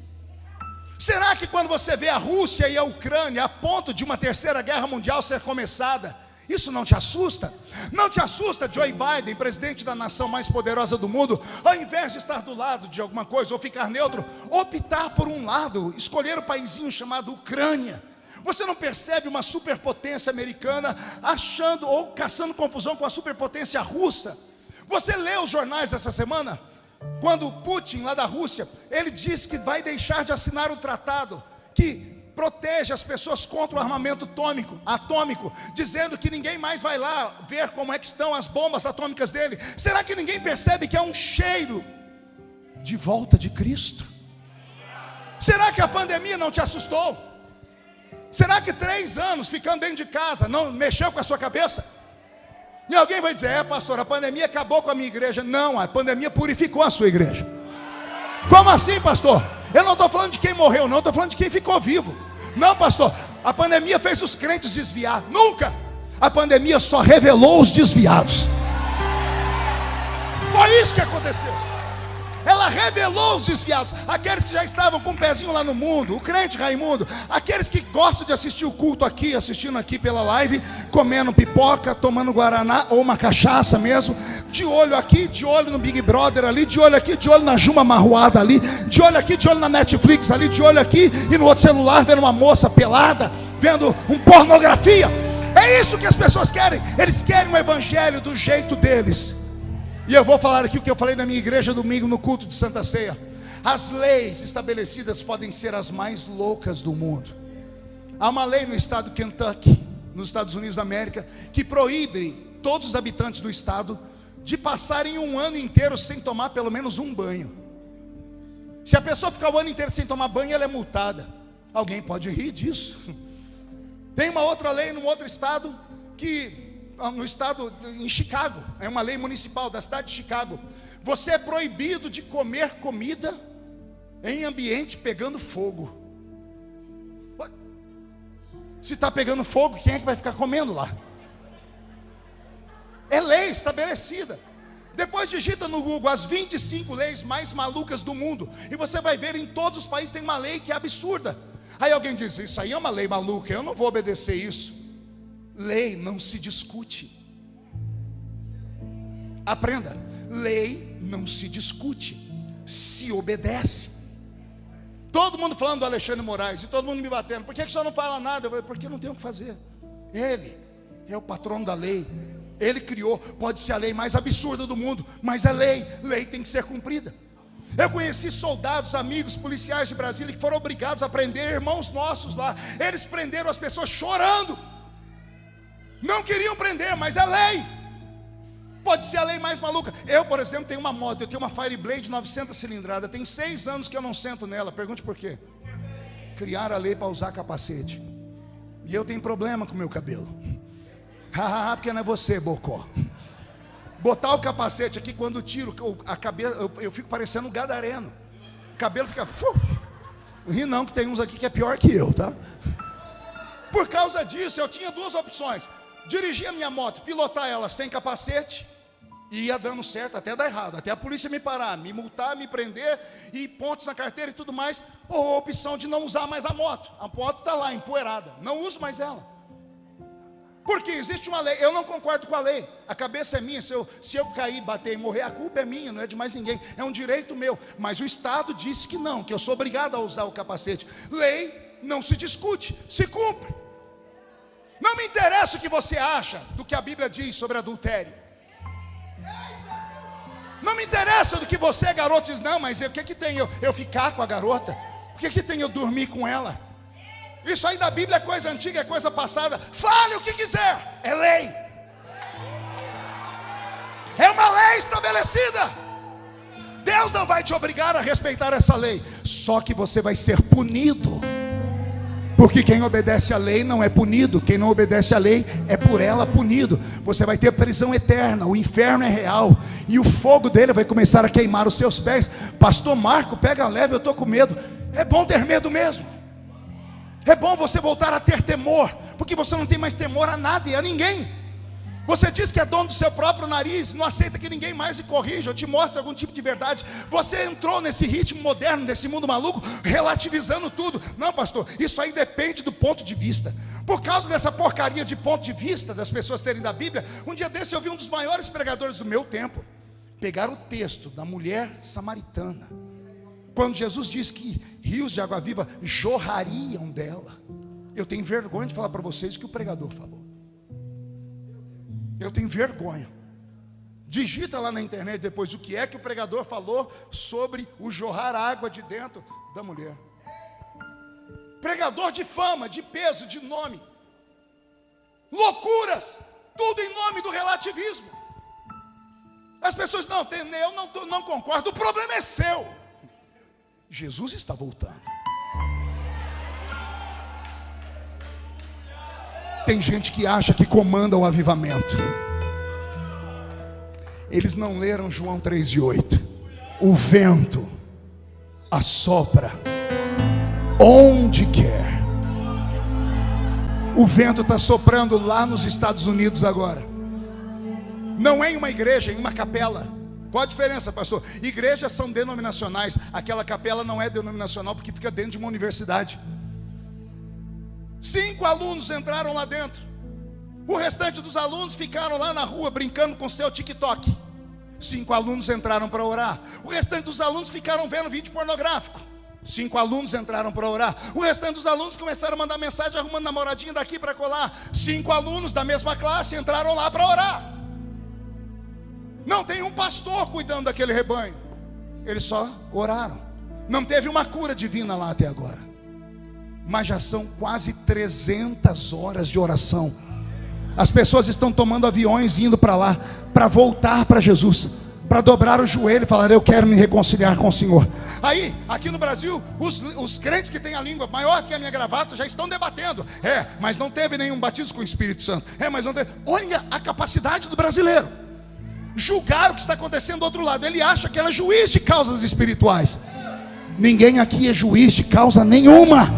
[SPEAKER 1] Será que quando você vê a Rússia e a Ucrânia a ponto de uma terceira guerra mundial ser começada, isso não te assusta? Não te assusta Joe Biden, presidente da nação mais poderosa do mundo, ao invés de estar do lado de alguma coisa ou ficar neutro, optar por um lado, escolher o paísinho chamado Ucrânia? Você não percebe uma superpotência americana achando ou caçando confusão com a superpotência russa? Você leu os jornais essa semana? Quando o Putin, lá da Rússia, ele disse que vai deixar de assinar o tratado que protege as pessoas contra o armamento atômico, dizendo que ninguém mais vai lá ver como é que estão as bombas atômicas dele. Será que ninguém percebe que é um cheiro de volta de Cristo? Será que a pandemia não te assustou? Será que 3 anos ficando dentro de casa não mexeu com a sua cabeça? E alguém vai dizer: pastor, a pandemia acabou com a minha igreja. Não, a pandemia purificou a sua igreja. Como assim, pastor? Eu não estou falando de quem morreu, não, estou falando de quem ficou vivo. Não, pastor, a pandemia fez os crentes desviar. Nunca. A pandemia só revelou os desviados. Foi isso que aconteceu. Ela revelou os desviados, aqueles que já estavam com o pezinho lá no mundo, o crente Raimundo, aqueles que gostam de assistir o culto aqui, assistindo aqui pela live, comendo pipoca, tomando guaraná ou uma cachaça mesmo, de olho aqui, de olho no Big Brother ali, de olho aqui, de olho na Juma Marruada ali, de olho aqui, de olho na Netflix ali, de olho aqui e no outro celular vendo uma moça pelada, vendo pornografia. É isso que as pessoas querem. Eles querem o evangelho do jeito deles. E eu vou falar aqui o que eu falei na minha igreja domingo no culto de Santa Ceia. As leis estabelecidas podem ser as mais loucas do mundo. Há uma lei no estado de Kentucky, nos Estados Unidos da América, que proíbe todos os habitantes do estado de passarem um ano inteiro sem tomar pelo menos um banho. Se a pessoa ficar o ano inteiro sem tomar banho, ela é multada. Alguém pode rir disso? Tem uma outra lei num outro estado que... no estado, em Chicago, é uma lei municipal da cidade de Chicago. Você é proibido de comer comida em ambiente pegando fogo. Se está pegando fogo, quem é que vai ficar comendo lá? É lei estabelecida. Depois digita no Google as 25 leis mais malucas do mundo, e você vai ver, em todos os países tem uma lei que é absurda. Aí alguém diz: isso aí é uma lei maluca, eu não vou obedecer isso. Lei não se discute. Aprenda: lei não se discute, se obedece. Todo mundo falando do Alexandre Moraes, e todo mundo me batendo: por que o senhor não fala nada? Eu falei: porque não tem o que fazer. Ele é o patrono da lei. Ele criou. Pode ser a lei mais absurda do mundo, mas é lei. Lei tem que ser cumprida. Eu conheci soldados, amigos, policiais de Brasília que foram obrigados a prender irmãos nossos lá. Eles prenderam as pessoas chorando. Não queriam prender, mas é lei. Pode ser a lei mais maluca. Eu, por exemplo, tenho uma moto, eu tenho uma Fireblade 900 cilindrada. Tem 6 anos que eu não sento nela. Pergunte por quê. Criaram a lei para usar capacete. E eu tenho problema com o meu cabelo. Porque não é você, bocó. Botar o capacete aqui, quando tiro a cabeça, eu fico parecendo um gadareno. O cabelo fica... Ri não, que tem uns aqui que é pior que eu, tá? Por causa disso, eu tinha 2 opções: dirigir a minha moto, pilotar ela sem capacete, e ia dando certo até dar errado, até a polícia me parar, me multar, me prender, e pontos na carteira e tudo mais. Ou a opção de não usar mais a moto. A moto está lá, empoeirada, não uso mais ela. Porque existe uma lei. Eu não concordo com a lei. A cabeça é minha. Se eu cair, bater e morrer, a culpa é minha, não é de mais ninguém. É um direito meu. Mas o Estado disse que não, que eu sou obrigado a usar o capacete. Lei não se discute, se cumpre. Não me interessa o que você acha do que a Bíblia diz sobre adultério. Não me interessa do que você, garoto, diz: não, mas o que tem eu ficar com a garota? O que tem eu dormir com ela? Isso aí da Bíblia é coisa antiga, é coisa passada. Fale o que quiser, é lei. É uma lei estabelecida. Deus não vai te obrigar a respeitar essa lei, só que você vai ser punido. Porque quem obedece à lei não é punido. Quem não obedece à lei é por ela punido. Você vai ter prisão eterna. O inferno é real, e o fogo dele vai começar a queimar os seus pés. Pastor Marco, pega leve, eu estou com medo. É bom ter medo mesmo. É bom você voltar a ter temor, porque você não tem mais temor a nada e a ninguém. Você diz que é dono do seu próprio nariz, não aceita que ninguém mais lhe corrija ou te mostre algum tipo de verdade. Você entrou nesse ritmo moderno, nesse mundo maluco, relativizando tudo. Não, pastor, isso aí depende do ponto de vista. Por causa dessa porcaria de ponto de vista das pessoas terem da Bíblia, um dia desse eu vi um dos maiores pregadores do meu tempo pegar o texto da mulher samaritana, quando Jesus diz que rios de água viva jorrariam dela. Eu tenho vergonha de falar para vocês o que o pregador falou. Eu tenho vergonha Digita lá na internet depois o que é que o pregador falou sobre o jorrar água de dentro da mulher. Pregador de fama, de peso, de nome. Loucuras, tudo em nome do relativismo. As pessoas, eu não concordo, o problema é seu. Jesus está voltando. Tem gente que acha que comanda o avivamento. Eles não leram João 3:8. O vento assopra onde quer. O vento está soprando lá nos Estados Unidos agora. Não é em uma igreja, é em uma capela. Qual a diferença, pastor? Igrejas são denominacionais. Aquela capela não é denominacional porque fica dentro de uma universidade. 5 alunos entraram lá dentro. O restante dos alunos ficaram lá na rua brincando com seu TikTok. 5 alunos entraram para orar. O restante dos alunos ficaram vendo vídeo pornográfico. 5 alunos entraram para orar. O restante dos alunos começaram a mandar mensagem arrumando namoradinha daqui para colar. 5 alunos da mesma classe entraram lá para orar. Não tem um pastor cuidando daquele rebanho. Eles só oraram. Não teve uma cura divina lá até agora. Mas já são quase 300 horas de oração. As pessoas estão tomando aviões e indo para lá, para voltar para Jesus, para dobrar o joelho e falar: eu quero me reconciliar com o Senhor. Aí, aqui no Brasil, os crentes que têm a língua maior do que a minha gravata já estão debatendo. Mas não teve nenhum batismo com o Espírito Santo. Mas não teve. Olha a capacidade do brasileiro. Julgar o que está acontecendo do outro lado. Ele acha que ela é juiz de causas espirituais. Ninguém aqui é juiz de causa nenhuma.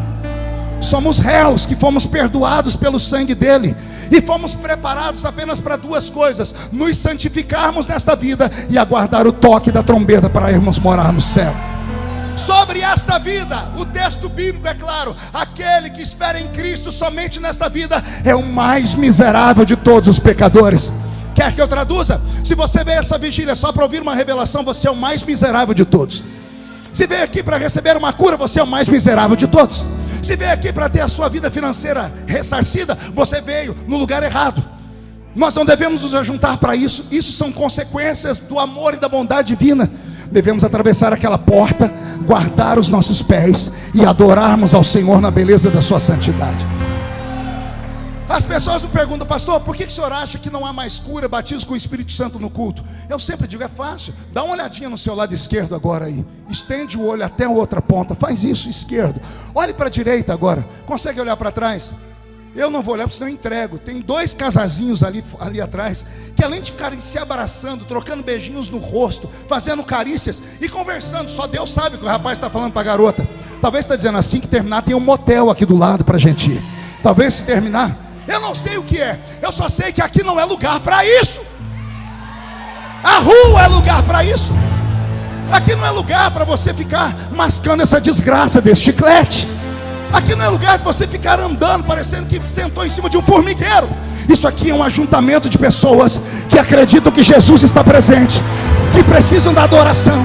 [SPEAKER 1] Somos réus que fomos perdoados pelo sangue dele. E fomos preparados apenas para 2 coisas: nos santificarmos nesta vida e aguardar o toque da trombeta para irmos morar no céu. Sobre esta vida, o texto bíblico é claro: aquele que espera em Cristo somente nesta vida é o mais miserável de todos os pecadores. Quer que eu traduza? Se você veio essa vigília só para ouvir uma revelação, você é o mais miserável de todos. Se veio aqui para receber uma cura, você é o mais miserável de todos. Se veio aqui para ter a sua vida financeira ressarcida, você veio no lugar errado. Nós não devemos nos ajuntar para isso. Isso são consequências do amor e da bondade divina. Devemos atravessar aquela porta, guardar os nossos pés e adorarmos ao Senhor na beleza da sua santidade. As pessoas me perguntam: pastor, por que o senhor acha que não há mais cura, batismo com o Espírito Santo no culto? Eu sempre digo: é fácil. Dá uma olhadinha no seu lado esquerdo agora aí. Estende o olho até a outra ponta. Faz isso, esquerdo. Olhe para a direita agora. Consegue olhar para trás? Eu não vou olhar, porque senão eu entrego. Tem 2 casazinhos ali atrás, que além de ficarem se abraçando, trocando beijinhos no rosto, fazendo carícias e conversando, só Deus sabe o que o rapaz está falando para a garota. Talvez está dizendo: assim que terminar tem um motel aqui do lado para a gente ir. Talvez se terminar, eu não sei o que é. Eu só sei que aqui não é lugar para isso. A rua é lugar para isso. Aqui não é lugar para você ficar mascando essa desgraça desse chiclete. Aqui não é lugar para você ficar andando parecendo que sentou em cima de um formigueiro. Isso aqui é um ajuntamento de pessoas que acreditam que Jesus está presente, que precisam da adoração,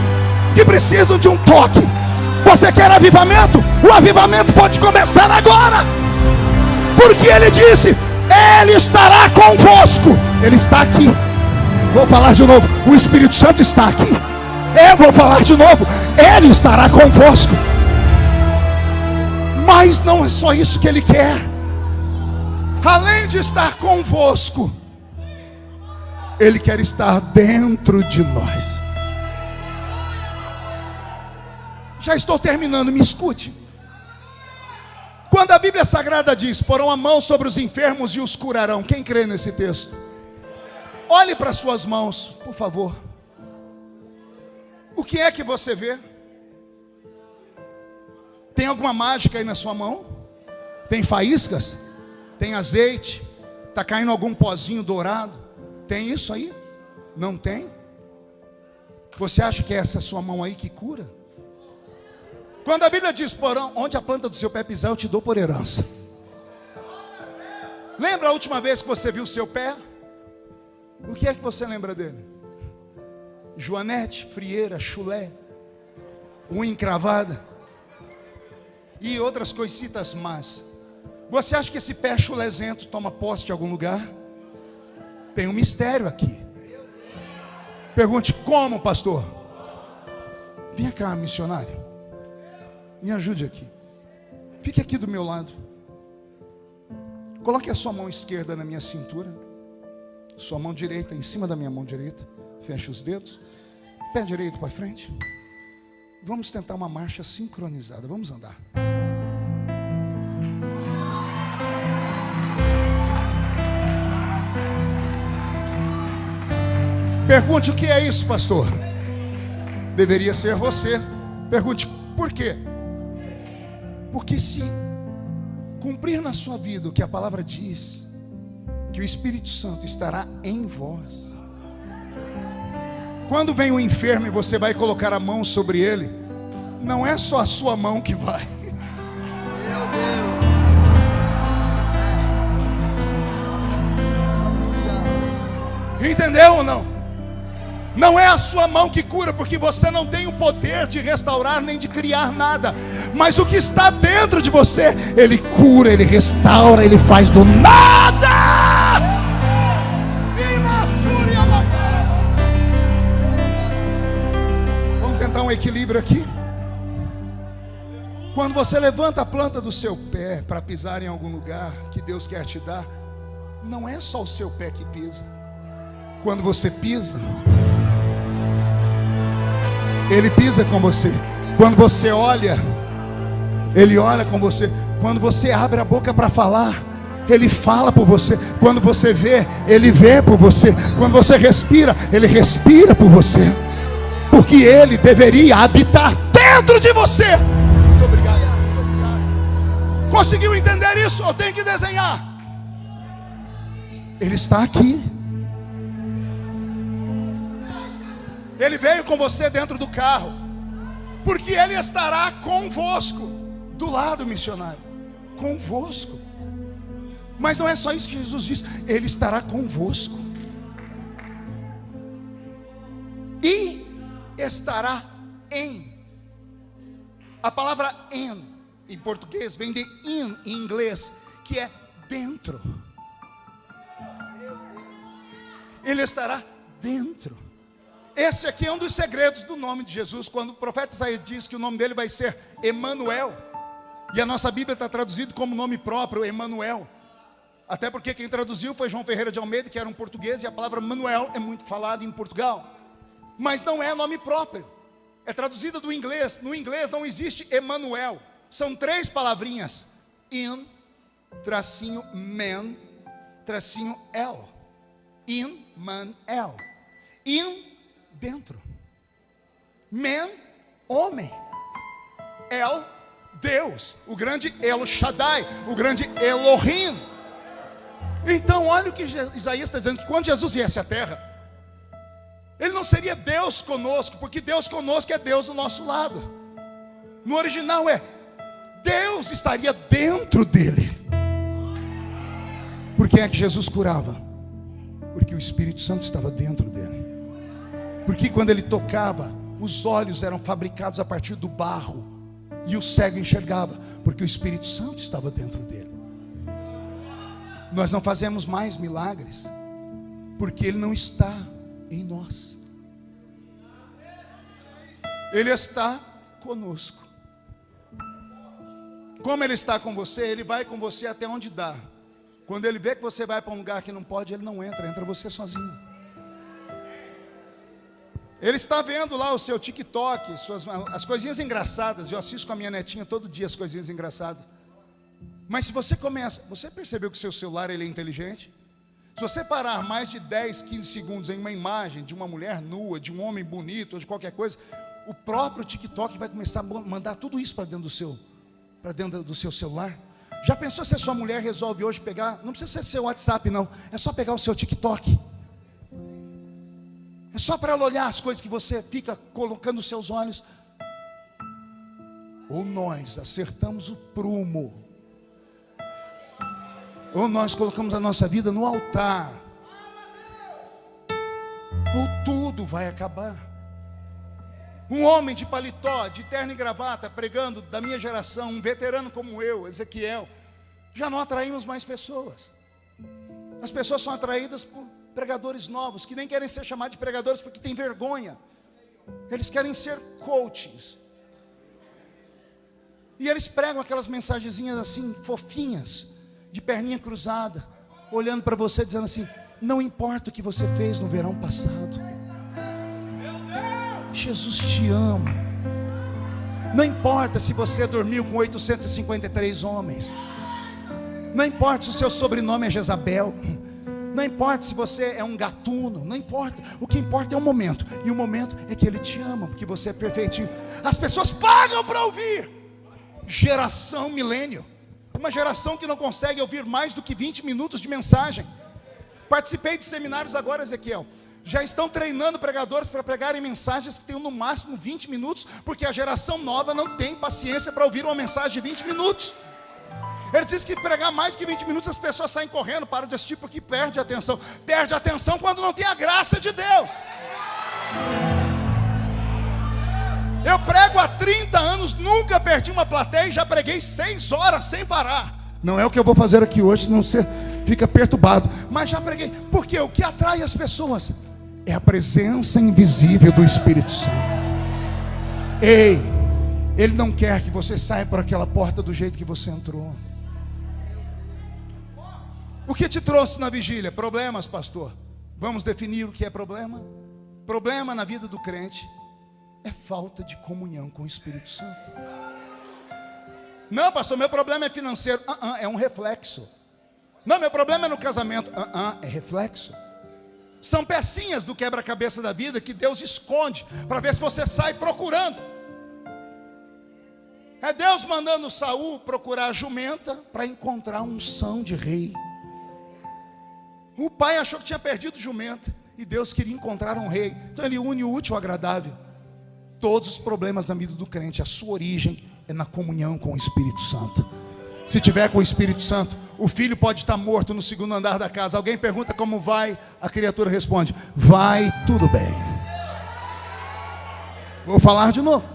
[SPEAKER 1] que precisam de um toque. Você quer avivamento? O avivamento pode começar agora, porque ele disse: ele estará convosco. Ele está aqui. Vou falar de novo: o Espírito Santo está aqui. Eu vou falar de novo: ele estará convosco. Mas não é só isso que ele quer. Além de estar convosco, ele quer estar dentro de nós. Já estou terminando, me escute. Quando a Bíblia Sagrada diz: porão a mão sobre os enfermos e os curarão, quem crê nesse texto? Olhe para suas mãos, por favor. O que é que você vê? Tem alguma mágica aí na sua mão? Tem faíscas? Tem azeite? Está caindo algum pozinho dourado? Tem isso aí? Não tem? Você acha que é essa sua mão aí que cura? Quando a Bíblia diz: porão, onde a planta do seu pé pisar, eu te dou por herança. Lembra a última vez que você viu o seu pé? O que é que você lembra dele? Joanete, frieira, chulé, unha encravada e outras coisitas más. Você acha que esse pé chulezento toma posse de algum lugar? Tem um mistério aqui. Pergunte: como, pastor? Vem cá, missionário. Me ajude aqui. Fique aqui do meu lado. Coloque a sua mão esquerda na minha cintura, sua mão direita em cima da minha mão direita. Feche os dedos. Pé direito para frente. Vamos tentar uma marcha sincronizada. Vamos andar. Pergunte: o que é isso, pastor? Deveria ser você. Pergunte: por quê? Porque se cumprir na sua vida o que a palavra diz, que o Espírito Santo estará em vós. Quando vem o enfermo e você vai colocar a mão sobre ele, não é só a sua mão que vai. Entendeu ou não? Não é a sua mão que cura, porque você não tem o poder de restaurar nem de criar nada. Mas o que está dentro de você, Ele cura, Ele restaura, Ele faz do nada. Vamos tentar um equilíbrio aqui. Quando você levanta a planta do seu pé para pisar em algum lugar que Deus quer te dar, não é só o seu pé que pisa. Quando você pisa, Ele pisa com você. Quando você olha, Ele olha com você. Quando você abre a boca para falar, Ele fala por você. Quando você vê, Ele vê por você. Quando você respira, Ele respira por você. Porque Ele deveria habitar dentro de você. Muito obrigado, muito obrigado. Conseguiu entender isso? Eu tenho que desenhar. Ele está aqui. Ele veio com você dentro do carro, porque Ele estará convosco. Do lado, missionário, convosco. Mas não é só isso que Jesus diz. Ele estará convosco. E estará em. A palavra em português vem de in em inglês, que é dentro. Ele estará dentro. Esse aqui é um dos segredos do nome de Jesus. Quando o profeta Isaías diz que o nome dele vai ser Emanuel, e a nossa Bíblia está traduzido como nome próprio, Emanuel. Até porque quem traduziu foi João Ferreira de Almeida, que era um português, e a palavra Manuel é muito falada em Portugal. Mas não é nome próprio. É traduzida do inglês. No inglês não existe Emanuel. São 3 palavrinhas: in, tracinho, man, tracinho, el. In, man, el. In, dentro. Man, homem. El, Deus. O grande El Shaddai, o grande Elohim. Então olha o que Isaías está dizendo, que quando Jesus viesse à terra, Ele não seria Deus conosco, porque Deus conosco é Deus do nosso lado. No original é Deus estaria dentro dele. Por que é que Jesus curava? Porque o Espírito Santo estava dentro dele. Porque quando Ele tocava, os olhos eram fabricados a partir do barro, e o cego enxergava, porque o Espírito Santo estava dentro dele. Nós não fazemos mais milagres, porque Ele não está em nós. Ele está conosco. Como Ele está com você, Ele vai com você até onde dá. Quando Ele vê que você vai para um lugar que não pode, Ele não entra, entra você sozinho. Ele está vendo lá o seu TikTok, as coisinhas engraçadas. Eu assisto com a minha netinha todo dia as coisinhas engraçadas. Mas se você começa, você percebeu que o seu celular ele é inteligente? Se você parar mais de 10, 15 segundos em uma imagem de uma mulher nua, de um homem bonito, ou de qualquer coisa, o próprio TikTok vai começar a mandar tudo isso para dentro do seu celular. Já pensou se a sua mulher resolve hoje pegar, não precisa ser seu WhatsApp não, é só pegar o seu TikTok. É só para ela olhar as coisas que você fica colocando os seus olhos. Ou nós acertamos o prumo, ou nós colocamos a nossa vida no altar, ou tudo vai acabar. Um homem de paletó, de terno e gravata, pregando, da minha geração, um veterano como eu, Ezequiel, já não atraímos mais pessoas. As pessoas são atraídas pregadores novos, que nem querem ser chamados de pregadores porque têm vergonha. Eles querem ser coaches. E eles pregam aquelas mensagenzinhas assim, fofinhas, de perninha cruzada, olhando para você dizendo assim: não importa o que você fez no verão passado, Jesus te ama. Não importa se você dormiu com 853 homens, não importa se o seu sobrenome é Jezabel, não importa se você é um gatuno, não importa. O que importa é o momento, e o momento é que Ele te ama, porque você é perfeitinho. As pessoas pagam para ouvir. Geração milênio, uma geração que não consegue ouvir mais do que 20 minutos de mensagem. Participei de seminários agora, Ezequiel. Já estão treinando pregadores para pregarem mensagens que tenham no máximo 20 minutos, porque a geração nova não tem paciência para ouvir uma mensagem de 20 minutos. Ele diz que pregar mais que 20 minutos as pessoas saem correndo, param de assistir porque perde a atenção. Perde a atenção quando não tem a graça de Deus. Eu prego há 30 anos, nunca perdi uma plateia e já preguei 6 horas sem parar. Não é o que eu vou fazer aqui hoje, senão você fica perturbado. Mas já preguei, porque o que atrai as pessoas é a presença invisível do Espírito Santo. Ei, Ele não quer que você saia por aquela porta do jeito que você entrou. O que te trouxe na vigília? Problemas, pastor. Vamos definir o que é problema. Problema na vida do crente é falta de comunhão com o Espírito Santo. Não, pastor, meu problema é financeiro. É um reflexo. Não, meu problema é no casamento. É reflexo. São pecinhas do quebra-cabeça da vida que Deus esconde para ver se você sai procurando. É Deus mandando Saul procurar a jumenta para encontrar a unção de rei. O pai achou que tinha perdido jumenta e Deus queria encontrar um rei. Então Ele une o útil ao agradável. Todos os problemas da vida do crente, a sua origem é na comunhão com o Espírito Santo. Se tiver com o Espírito Santo, o filho pode estar morto no segundo andar da casa. Alguém pergunta como vai, a criatura responde: vai tudo bem. Vou falar de novo.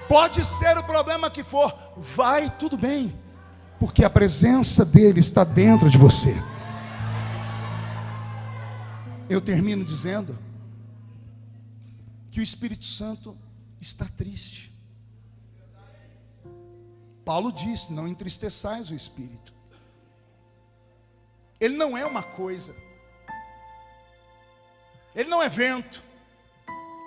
[SPEAKER 1] Pode ser o problema que for, vai tudo bem, porque a presença dele está dentro de você. Eu termino dizendo que o Espírito Santo está triste. Paulo disse: não entristeçais o Espírito. Ele não é uma coisa. Ele não é vento,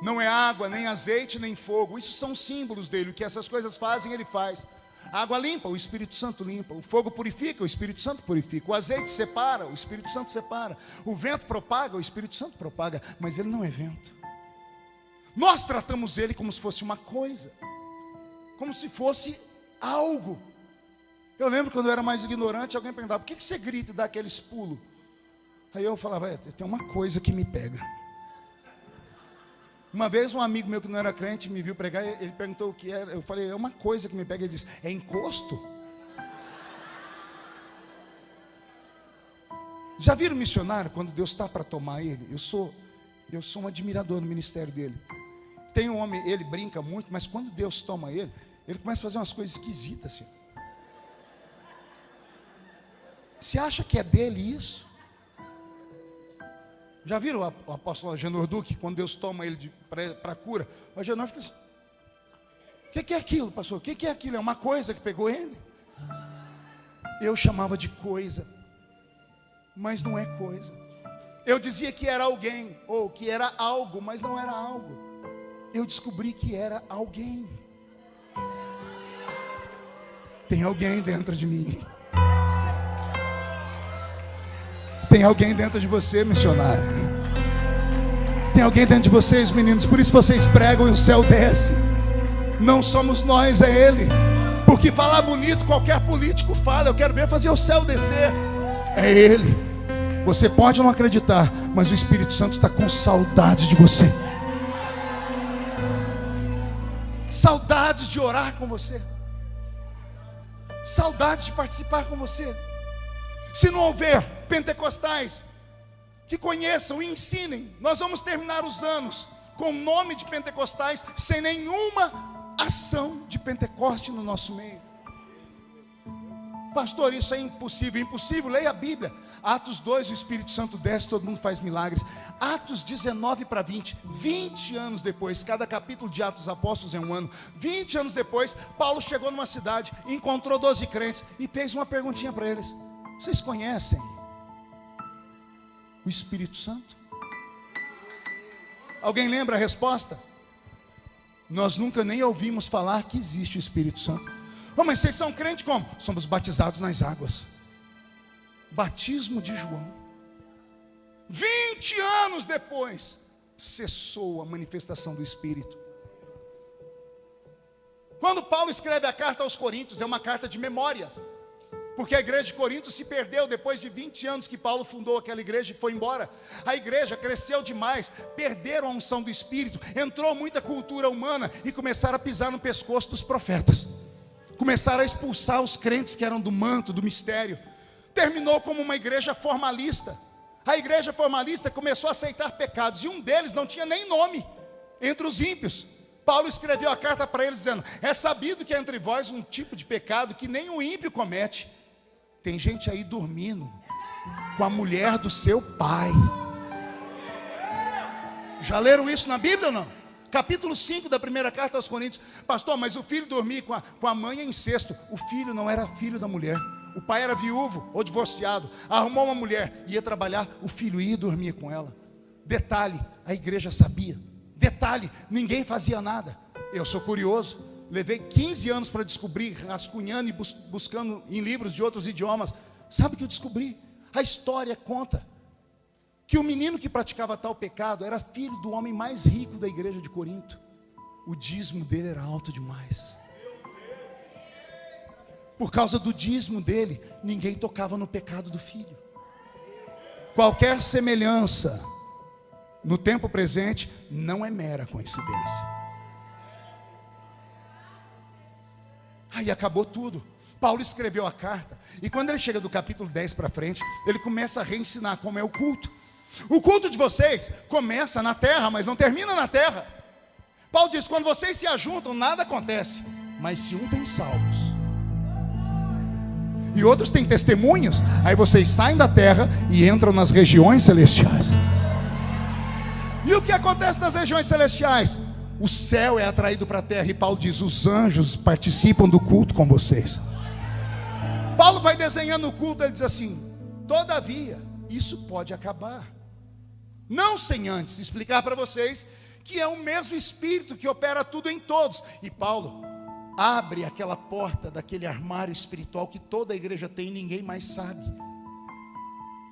[SPEAKER 1] não é água, nem azeite, nem fogo. Isso são símbolos dele. O que essas coisas fazem, ele faz. A água limpa, o Espírito Santo limpa. O fogo purifica, o Espírito Santo purifica. O azeite separa, o Espírito Santo separa. O vento propaga, o Espírito Santo propaga. Mas ele não é vento. Nós tratamos ele como se fosse uma coisa, como se fosse algo. Eu lembro quando eu era mais ignorante, alguém perguntava: por que você grita e dá aqueles pulos? Aí eu falava: tem uma coisa que me pega. Uma vez um amigo meu que não era crente me viu pregar, ele perguntou o que era. Eu falei: é uma coisa que me pega. Ele disse: é encosto? Já viram missionário quando Deus está para tomar ele? Eu sou um admirador do ministério dele. Tem um homem, ele brinca muito, mas quando Deus toma ele começa a fazer umas coisas esquisitas assim. Você acha que é dele isso? Já viram o apóstolo Agenor Duque, quando Deus toma ele para cura? O Agenor fica assim: o que é aquilo, pastor? O que é aquilo? É uma coisa que pegou ele? Eu chamava de coisa, mas não é coisa. Eu dizia que era alguém, ou que era algo, mas não era algo. Eu descobri que era alguém. Tem alguém dentro de mim. Tem alguém dentro de você, missionário. Tem alguém dentro de vocês, meninos. Por isso vocês pregam e o céu desce. Não somos nós, é Ele. Porque falar bonito qualquer político fala. Eu quero ver fazer o céu descer. É Ele. Você pode não acreditar, mas o Espírito Santo está com saudade de você. Saudades de orar com você. Saudades de participar com você. Se não houver pentecostais que conheçam e ensinem, nós vamos terminar os anos com o nome de pentecostais, sem nenhuma ação de Pentecoste no nosso meio. Pastor, isso é impossível. Impossível, leia a Bíblia. Atos 2, o Espírito Santo desce, todo mundo faz milagres. Atos 19 para 20, 20 anos depois, cada capítulo de Atos dos Apóstolos é um ano. 20 anos depois, Paulo chegou numa cidade, encontrou 12 crentes e fez uma perguntinha para eles: vocês conhecem o Espírito Santo? Alguém lembra a resposta? Nós nunca nem ouvimos falar que existe o Espírito Santo. Oh, mas vocês são crentes como? Somos batizados nas águas. Batismo de João. 20 anos depois, cessou a manifestação do Espírito. Quando Paulo escreve a carta aos Coríntios, é uma carta de memórias, porque a igreja de Corinto se perdeu depois de 20 anos que Paulo fundou aquela igreja e foi embora. A igreja cresceu demais, perderam a unção do Espírito, entrou muita cultura humana e começaram a pisar no pescoço dos profetas. Começaram a expulsar os crentes que eram do manto, do mistério. Terminou como uma igreja formalista. A igreja formalista começou a aceitar pecados, e um deles não tinha nem nome entre os ímpios. Paulo escreveu a carta para eles dizendo: é sabido que há entre vós um tipo de pecado que nem o ímpio comete. Tem gente aí dormindo com a mulher do seu pai. Já leram isso na Bíblia ou não? Capítulo 5 da primeira carta aos Coríntios. Pastor, mas o filho dormir com a mãe é incesto. O filho não era filho da mulher. O pai era viúvo ou divorciado, arrumou uma mulher, ia trabalhar, o filho ia dormir com ela. Detalhe, a igreja sabia. Detalhe, ninguém fazia nada. Eu sou curioso, levei 15 anos para descobrir, rascunhando e buscando em livros de outros idiomas. Sabe o que eu descobri? A história conta que o menino que praticava tal pecado era filho do homem mais rico da igreja de Corinto. O dízimo dele era alto demais. Por causa do dízimo dele, ninguém tocava no pecado do filho. Qualquer semelhança no tempo presente não é mera coincidência. Aí acabou tudo. Paulo escreveu a carta, e quando ele chega do capítulo 10 para frente, ele começa a reensinar como é o culto. O culto de vocês começa na terra, mas não termina na terra. Paulo diz: quando vocês se ajuntam, nada acontece. Mas se um tem salmos e outros têm testemunhos, aí vocês saem da terra e entram nas regiões celestiais. E o que acontece nas regiões celestiais? O céu é atraído para a terra, e Paulo diz: os anjos participam do culto com vocês. Paulo vai desenhando o culto, ele diz assim: todavia, isso pode acabar, não sem antes explicar para vocês que é o mesmo Espírito que opera tudo em todos. E Paulo abre aquela porta daquele armário espiritual que toda a igreja tem e ninguém mais sabe.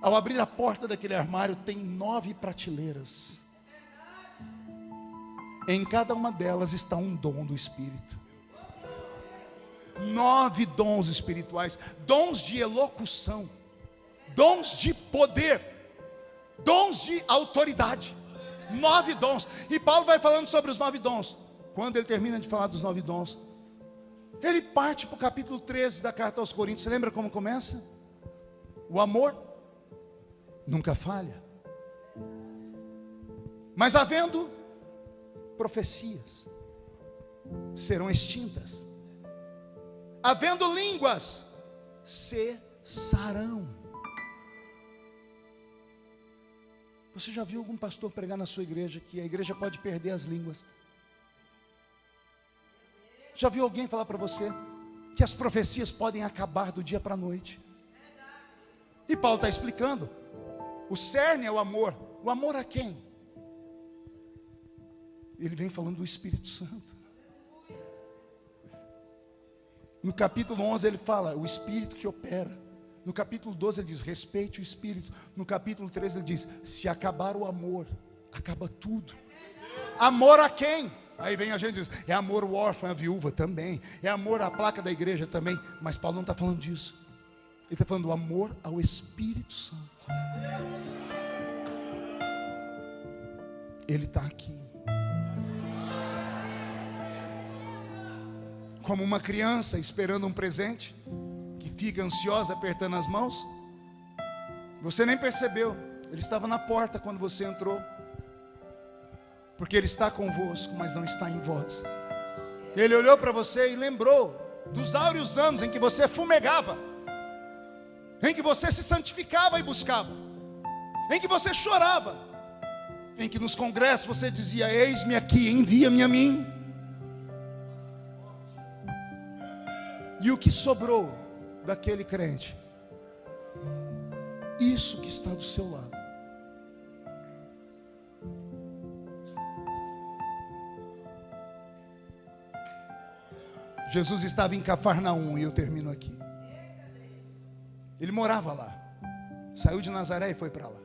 [SPEAKER 1] Ao abrir a porta daquele armário, tem 9 prateleiras. Em cada uma delas está um dom do Espírito. 9 dons espirituais, dons de elocução, dons de poder, dons de autoridade. 9 dons. E Paulo vai falando sobre os 9 dons. Quando ele termina de falar dos 9 dons, ele parte para o capítulo 13 da carta aos Coríntios. Você lembra como começa? O amor nunca falha. Mas havendo profecias, serão extintas. Havendo línguas, cessarão. Você já viu algum pastor pregar na sua igreja que a igreja pode perder as línguas? Já viu alguém falar para você que as profecias podem acabar do dia para a noite? E Paulo está explicando. O cerne é o amor. O amor a quem? Ele vem falando do Espírito Santo. No capítulo 11 ele fala: o Espírito que opera. No capítulo 12 ele diz: respeite o Espírito. No capítulo 13 ele diz: se acabar o amor, acaba tudo. Amor a quem? Aí vem a gente e diz: é amor ao órfão, à viúva também. É amor à placa da igreja também. Mas Paulo não está falando disso. Ele está falando do amor ao Espírito Santo. Ele está aqui. Como uma criança esperando um presente, que fica ansiosa apertando as mãos. Você nem percebeu, ele estava na porta quando você entrou, porque ele está convosco, mas não está em vós. Ele olhou para você e lembrou dos áureos anos em que você fumegava, em que você se santificava e buscava, em que você chorava, em que nos congressos você dizia: eis-me aqui, envia-me a mim. E o que sobrou daquele crente? Isso que está do seu lado. Jesus estava em Cafarnaum, e eu termino aqui. Ele morava lá, saiu de Nazaré e foi para lá.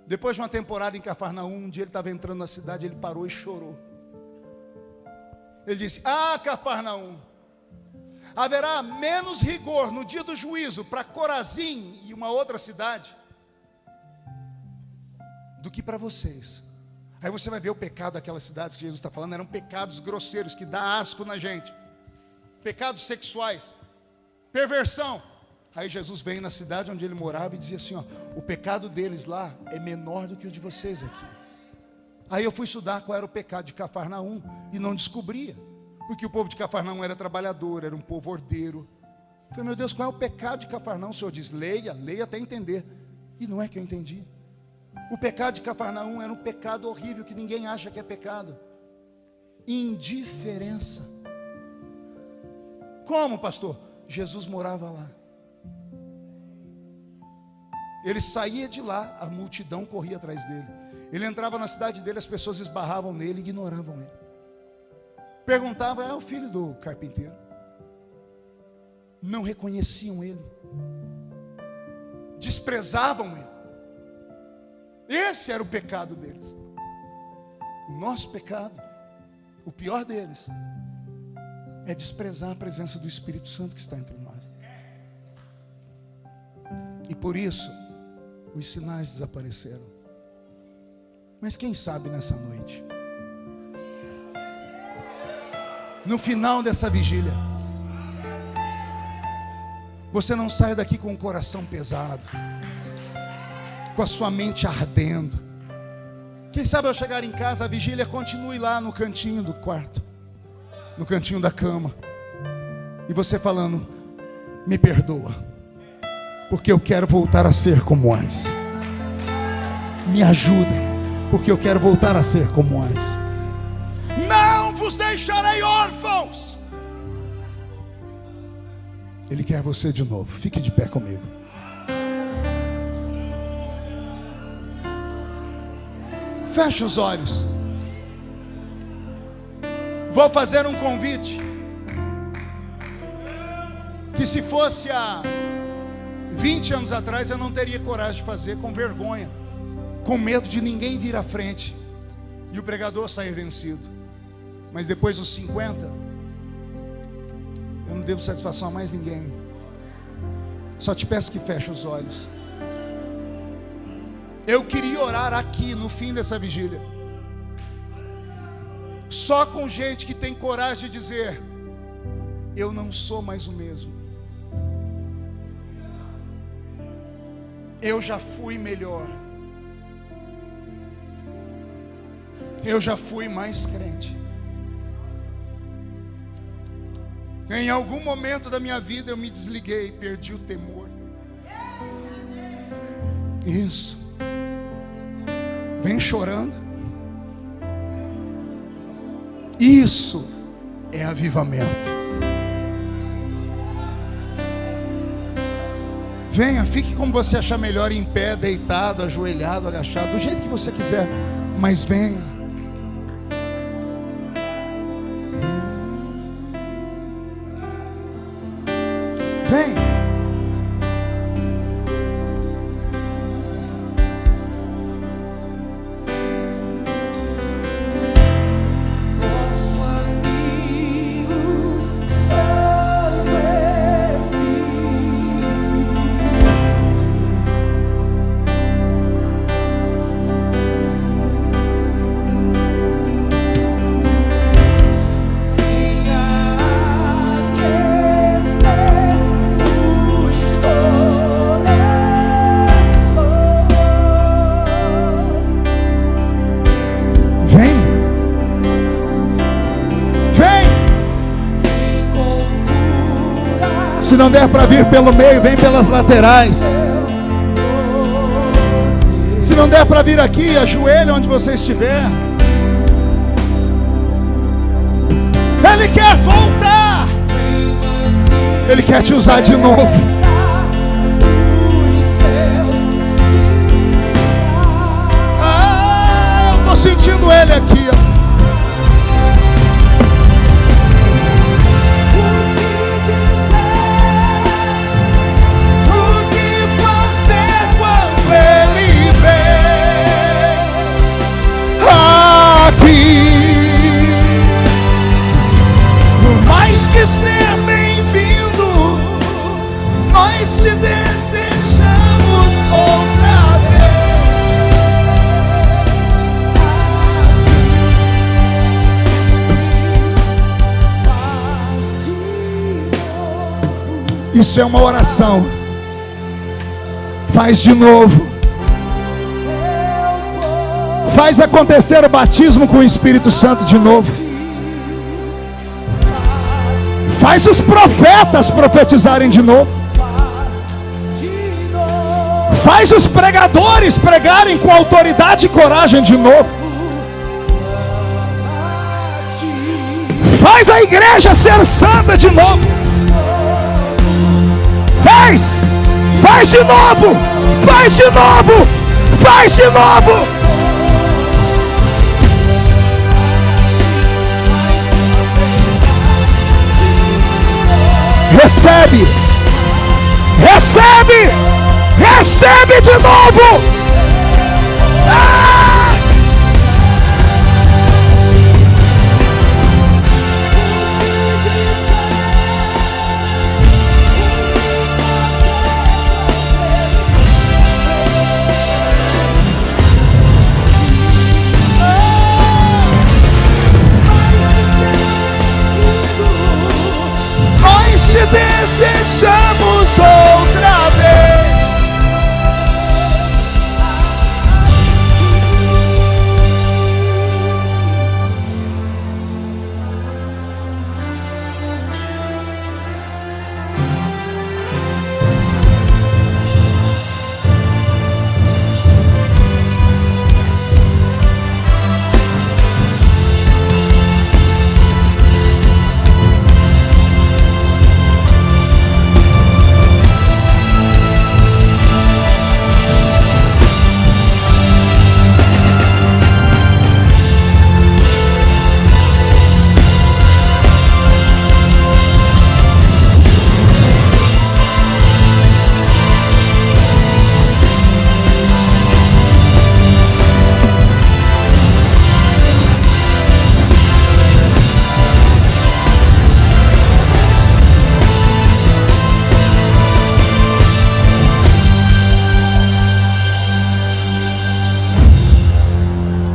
[SPEAKER 1] Depois de uma temporada em Cafarnaum, um dia ele estava entrando na cidade, ele parou e chorou. Ele disse: ah, Cafarnaum, haverá menos rigor no dia do juízo para Corazim e uma outra cidade do que para vocês. Aí você vai ver o pecado daquelas cidades que Jesus está falando. Eram pecados grosseiros que dá asco na gente, pecados sexuais, perversão. Aí Jesus veio na cidade onde ele morava e dizia assim: ó, o pecado deles lá é menor do que o de vocês aqui. Aí eu fui estudar qual era o pecado de Cafarnaum e não descobria, porque o povo de Cafarnaum era trabalhador, era um povo ordeiro. Eu falei: meu Deus, qual é o pecado de Cafarnaum? O Senhor diz: leia até entender. E não é que eu entendi. O pecado de Cafarnaum era um pecado horrível que ninguém acha que é pecado: indiferença. Como, pastor? Jesus morava lá. Ele saía de lá, a multidão corria atrás dele. Ele entrava na cidade dele, as pessoas esbarravam nele, ignoravam ele. Perguntavam: é o filho do carpinteiro. Não reconheciam ele, desprezavam ele. Esse era o pecado deles. O nosso pecado, o pior deles, é desprezar a presença do Espírito Santo que está entre nós. E por isso os sinais desapareceram. Mas quem sabe nessa noite, no final dessa vigília, você não saia daqui com o coração pesado, com a sua mente ardendo. Quem sabe ao chegar em casa, a vigília continue lá no cantinho do quarto, no cantinho da cama, e você falando: me perdoa, porque eu quero voltar a ser como antes. Me ajuda, porque eu quero voltar a ser como antes. Não vos deixarei órfãos. Ele quer você de novo. Fique de pé comigo. Feche os olhos. Vou fazer um convite que, se fosse há 20 anos atrás, eu não teria coragem de fazer, com vergonha, com medo de ninguém vir à frente e o pregador sair vencido. Mas depois dos 50, eu não devo satisfação a mais ninguém. Só te peço que feche os olhos. Eu queria orar aqui no fim dessa vigília, só com gente que tem coragem de dizer: eu não sou mais o mesmo. Eu já fui melhor. Eu já fui mais crente. Em algum momento da minha vida eu me desliguei, perdi o temor. Isso. Vem chorando. Isso é avivamento. Venha, fique como você achar melhor, em pé, deitado, ajoelhado, agachado, do jeito que você quiser, mas venha. Vem. Se não der para vir pelo meio, vem pelas laterais. Se não der para vir aqui, ajoelha onde você estiver. Ele quer voltar. Ele quer te usar de novo. Eu estou sentindo Ele aqui, ó. Que ser bem-vindo, nós te desejamos outra vez. Isso é uma oração. Faz de novo. Faz acontecer o batismo com o Espírito Santo de novo. Faz os profetas profetizarem de novo. Faz os pregadores pregarem com autoridade e coragem de novo. Faz a igreja ser santa de novo. Faz! Faz de novo! Faz de novo! Faz de novo! Recebe, recebe, recebe de novo. Desejamos outra vez.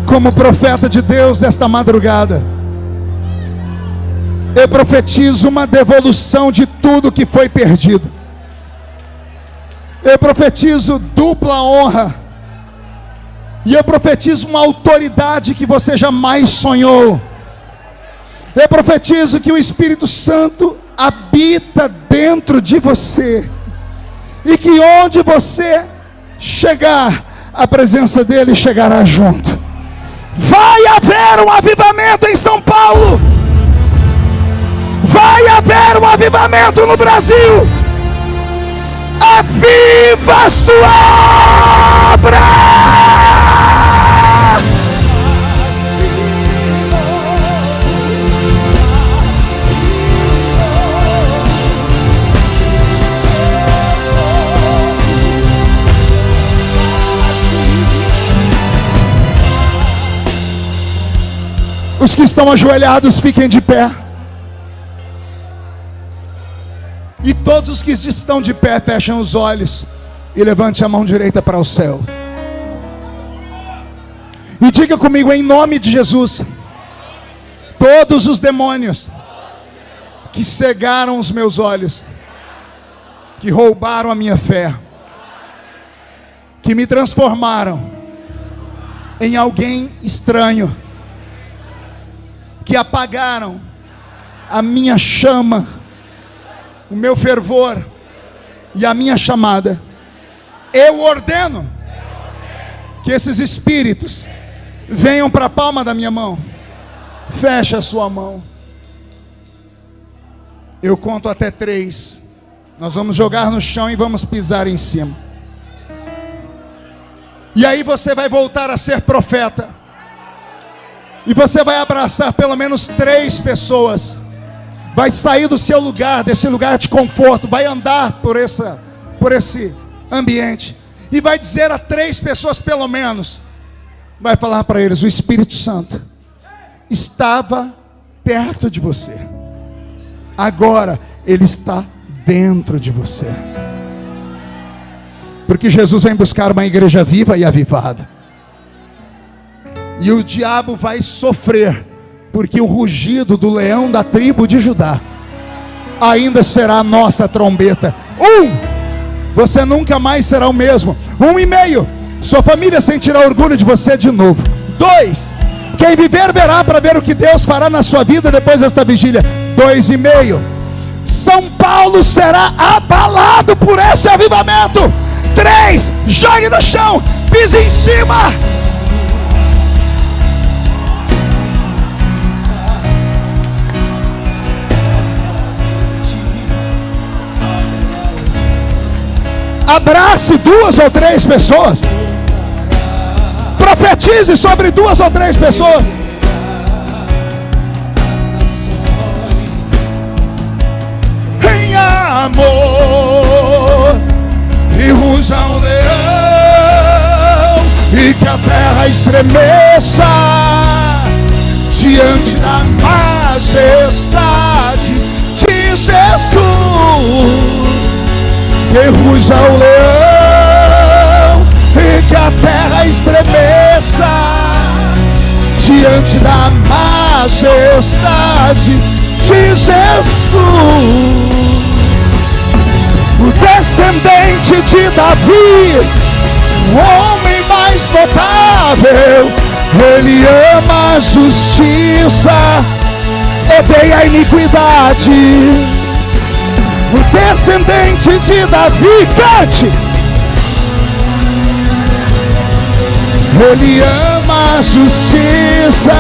[SPEAKER 1] Como profeta de Deus desta madrugada, eu profetizo uma devolução de tudo que foi perdido. Eu profetizo dupla honra. E eu profetizo uma autoridade que você jamais sonhou. Eu profetizo que o Espírito Santo habita dentro de você. E que onde você chegar, a presença dele chegará junto. Vai haver um avivamento em São Paulo. Vai haver um avivamento no Brasil. Aviva a sua obra. Os que estão ajoelhados, fiquem de pé. E todos os que estão de pé, fechem os olhos e levante a mão direita para o céu. E diga comigo, em nome de Jesus: todos os demônios que cegaram os meus olhos, que roubaram a minha fé, que me transformaram em alguém estranho, que apagaram a minha chama o meu fervor e a minha chamada. Eu ordeno que esses espíritos venham para a palma da minha mão. Feche a sua mão. Eu conto até 3. Nós vamos jogar no chão e vamos pisar em cima. E aí você vai voltar a ser profeta. E você vai abraçar pelo menos 3 pessoas. Vai sair do seu lugar, desse lugar de conforto. Vai andar por esse ambiente. E vai dizer a 3 pessoas pelo menos. Vai falar para eles: o Espírito Santo estava perto de você. Agora ele está dentro de você. Porque Jesus vem buscar uma igreja viva e avivada. E o diabo vai sofrer, porque o rugido do leão da tribo de Judá ainda será a nossa trombeta. Você nunca mais será o mesmo. 1,5. Sua família sentirá orgulho de você de novo. 2. Quem viver verá para ver o que Deus fará na sua vida depois desta vigília. 2,5. São Paulo será abalado por este avivamento. 3. Jogue no chão, pise em cima. Abrace 2 ou 3 pessoas. Profetize sobre 2 ou 3 pessoas. Em amor, e ruja um leão, e que a terra estremeça diante da majestade de Jesus. Que ruja o leão, e que a terra estremeça diante da majestade de Jesus. O descendente de Davi, o homem mais notável, ele ama a justiça, odeia a iniquidade. O descendente de Davi, cante. Ele ama a justiça,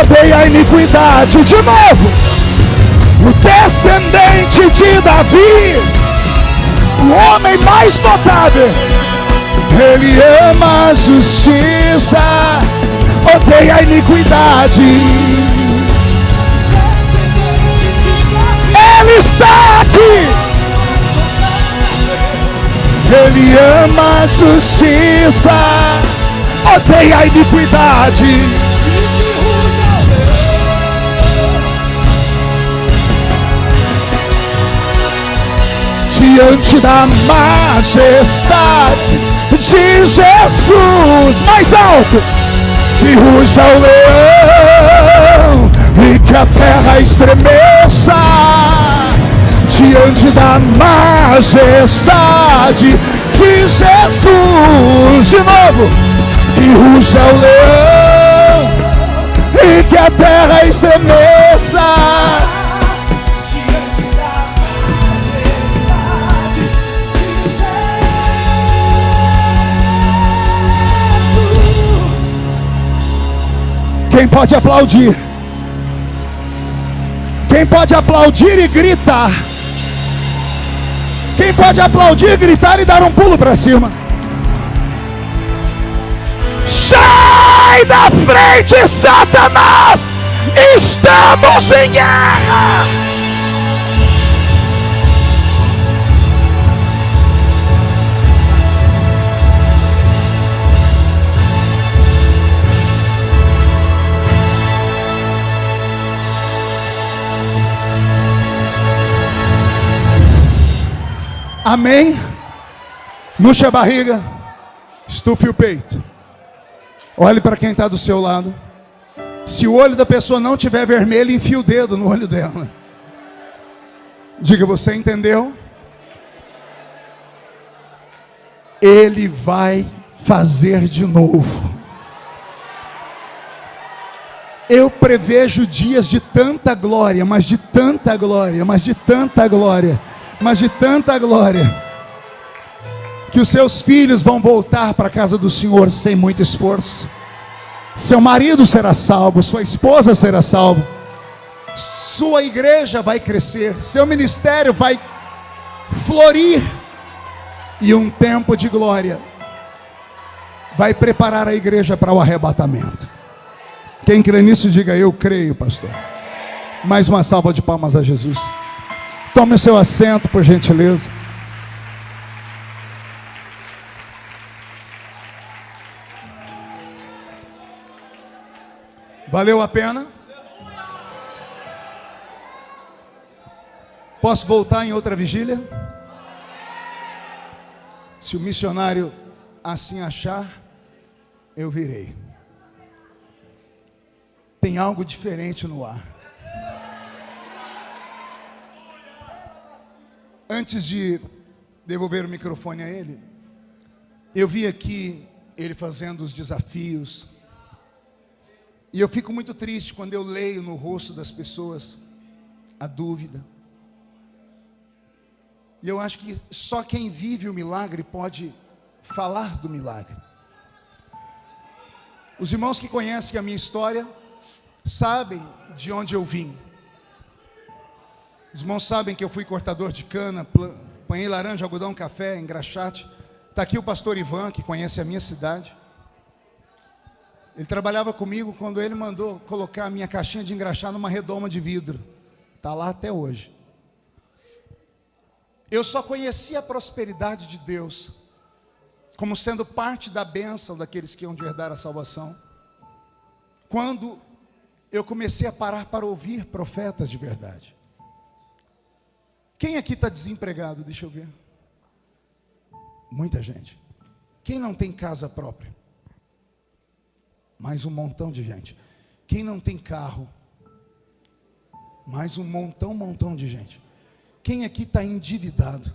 [SPEAKER 1] odeia a iniquidade. De novo. O descendente de Davi, o homem mais notável, ele ama a justiça, odeia a iniquidade. Ele está aqui. Ele ama a justiça, odeia a iniquidade. Diante da majestade de Jesus. Mais alto. Que ruja o leão, e que a terra estremeça diante da majestade de Jesus. De novo. Que ruja o leão, e que a terra estremeça diante da majestade de Jesus. Quem pode aplaudir? Quem pode aplaudir e gritar? Quem pode aplaudir, gritar e dar um pulo para cima? Sai da frente, Satanás! Estamos em guerra! Amém? Murche a barriga, estufe o peito. Olhe para quem está do seu lado. Se o olho da pessoa não tiver vermelho, enfie o dedo no olho dela. Diga: você entendeu? Ele vai fazer de novo. Eu prevejo dias de tanta glória, mas de tanta glória, mas de tanta glória, mas de tanta glória, que os seus filhos vão voltar para a casa do Senhor sem muito esforço. Seu marido será salvo, sua esposa será salva, sua igreja vai crescer, seu ministério vai florir, e um tempo de glória vai preparar a igreja para o arrebatamento. Quem crê nisso, diga: eu creio, pastor. Mais uma salva de palmas a Jesus. Tome o seu assento, por gentileza. Valeu a pena? Posso voltar em outra vigília? Se o missionário assim achar, eu virei. Tem algo diferente no ar. Antes de devolver o microfone a ele, eu vi aqui ele fazendo os desafios, e eu fico muito triste quando eu leio no rosto das pessoas a dúvida. E eu acho que só quem vive o milagre pode falar do milagre. Os irmãos que conhecem a minha história sabem de onde eu vim. Os irmãos sabem que eu fui cortador de cana, apanhei laranja, algodão, café, engraxate. Está aqui o pastor Ivan, que conhece a minha cidade. Ele trabalhava comigo quando ele mandou colocar a minha caixinha de engraxar numa redoma de vidro. Está lá até hoje. Eu só conheci a prosperidade de Deus como sendo parte da bênção daqueles que iam de herdar a salvação quando eu comecei a parar para ouvir profetas de verdade. Quem aqui está desempregado? Deixa eu ver. Muita gente. Quem não tem casa própria? Mais um montão de gente. Quem não tem carro? Mais um montão de gente. Quem aqui está endividado?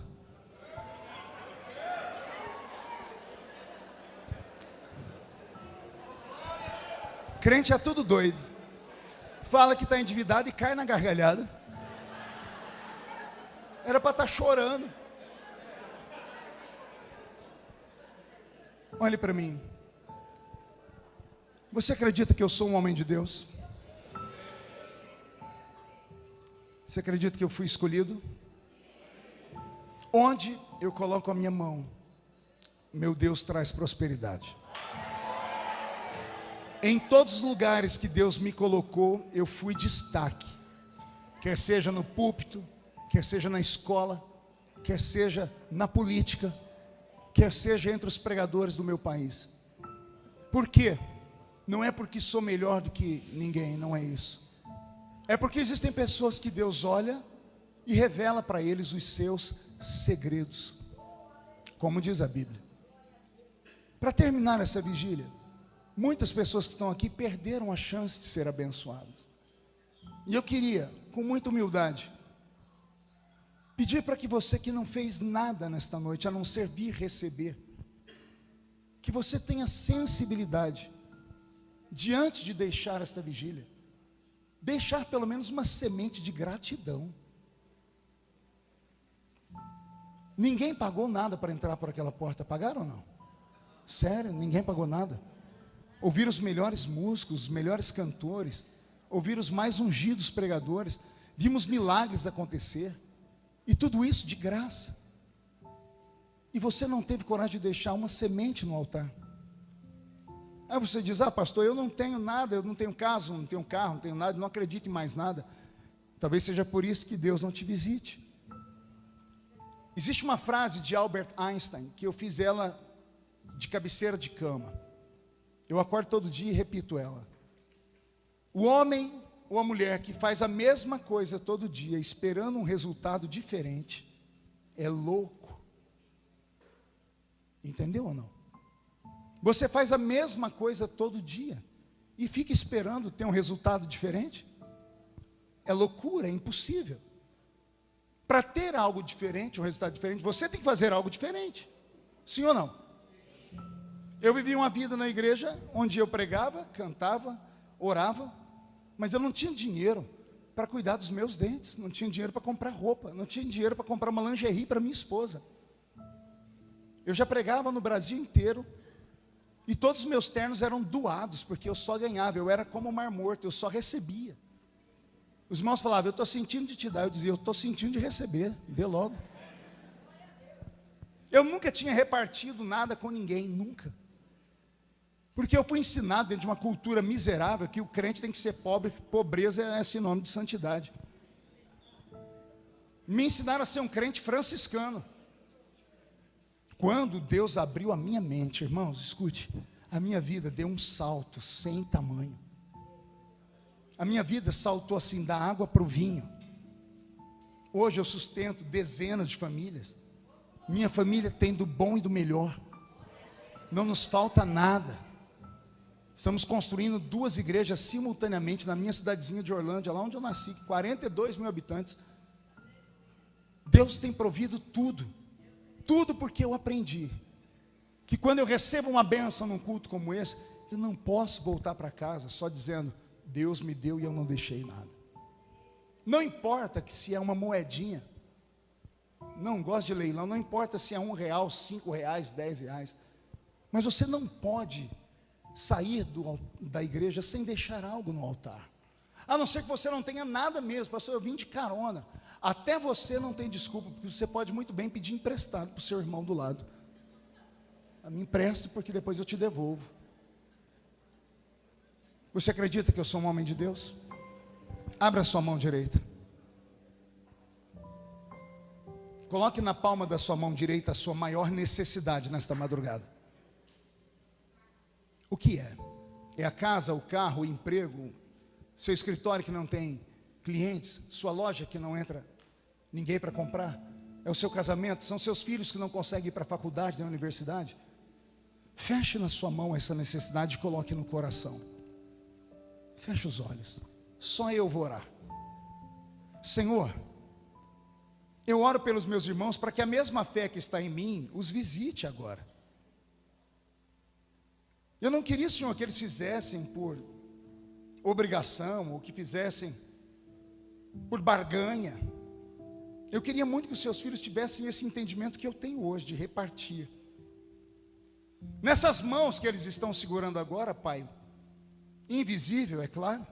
[SPEAKER 1] Crente é tudo doido. Fala que está endividado e cai na gargalhada. Era para estar chorando. Olhe para mim. Você acredita que eu sou um homem de Deus? Você acredita que eu fui escolhido? Onde eu coloco a minha mão, meu Deus traz prosperidade. Em todos os lugares que Deus me colocou, eu fui destaque. Quer seja no púlpito, quer seja na escola, quer seja na política, quer seja entre os pregadores do meu país. Por quê? Não é porque sou melhor do que ninguém, não é isso. É porque existem pessoas que Deus olha e revela para eles os seus segredos, como diz a Bíblia. Para terminar essa vigília, muitas pessoas que estão aqui perderam a chance de ser abençoadas. E eu queria, com muita humildade, pedir para que você que não fez nada nesta noite, a não ser vir receber, que você tenha sensibilidade, diante de deixar esta vigília, deixar pelo menos uma semente de gratidão. Ninguém pagou nada para entrar por aquela porta, pagaram ou não? Sério, ninguém pagou nada. Ouvir os melhores músicos, os melhores cantores, ouvir os mais ungidos pregadores, vimos milagres acontecer, e tudo isso de graça. E você não teve coragem de deixar uma semente no altar. Aí você diz: ah, pastor, eu não tenho nada, eu não tenho casa, não tenho carro, não tenho nada, não acredito em mais nada. Talvez seja por isso que Deus não te visite. Existe uma frase de Albert Einstein, que eu fiz ela de cabeceira de cama. Eu acordo todo dia e repito ela. O homem ou a mulher que faz a mesma coisa todo dia, esperando um resultado diferente, é louco. Entendeu ou não? Você faz a mesma coisa todo dia e fica esperando ter um resultado diferente? É loucura, é impossível. Para ter algo diferente, um resultado diferente, você tem que fazer algo diferente. Sim ou não? Eu vivi uma vida na igreja onde eu pregava, cantava, orava, mas eu não tinha dinheiro para cuidar dos meus dentes, não tinha dinheiro para comprar roupa, não tinha dinheiro para comprar uma lingerie para minha esposa. Eu já pregava no Brasil inteiro, e todos os meus ternos eram doados, porque eu só ganhava, eu era como o Mar Morto, eu só recebia. Os irmãos falavam, eu estou sentindo de te dar, eu dizia, eu estou sentindo de receber, dê logo. Eu nunca tinha repartido nada com ninguém, nunca. Porque eu fui ensinado dentro de uma cultura miserável que o crente tem que ser pobre, pobreza é sinônimo de santidade. Me ensinaram a ser um crente franciscano. Quando Deus abriu a minha mente, irmãos, escute, a minha vida deu um salto sem tamanho. A minha vida saltou assim da água para o vinho. Hoje eu sustento dezenas de famílias. Minha família tem do bom e do melhor. Não nos falta nada. Estamos construindo 2 igrejas simultaneamente na minha cidadezinha de Orlândia, lá onde eu nasci, 42 mil habitantes. Deus tem provido tudo. Tudo porque eu aprendi que quando eu recebo uma bênção num culto como esse, eu não posso voltar para casa só dizendo, Deus me deu e eu não deixei nada. Não importa que se é uma moedinha, não gosto de leilão, não importa se é R$1, R$5, R$10, mas você não pode sair da igreja sem deixar algo no altar, a não ser que você não tenha nada mesmo. Pastor, eu vim de carona. Até você não tem desculpa, porque você pode muito bem pedir emprestado para o seu irmão do lado. Me empreste, porque depois eu te devolvo. Você acredita que eu sou um homem de Deus? Abra a sua mão direita. Coloque na palma da sua mão direita a sua maior necessidade nesta madrugada. O que é? É a casa, o carro, o emprego, seu escritório que não tem clientes, sua loja que não entra ninguém para comprar? É o seu casamento? São seus filhos que não conseguem ir para a faculdade, na universidade? Feche na sua mão essa necessidade e coloque no coração. Feche os olhos. Só eu vou orar. Senhor, eu oro pelos meus irmãos para que a mesma fé que está em mim os visite agora. Eu não queria, Senhor, que eles fizessem por obrigação, ou que fizessem por barganha. Eu queria muito que os seus filhos tivessem esse entendimento que eu tenho hoje, de repartir. Nessas mãos que eles estão segurando agora, Pai, invisível, é claro,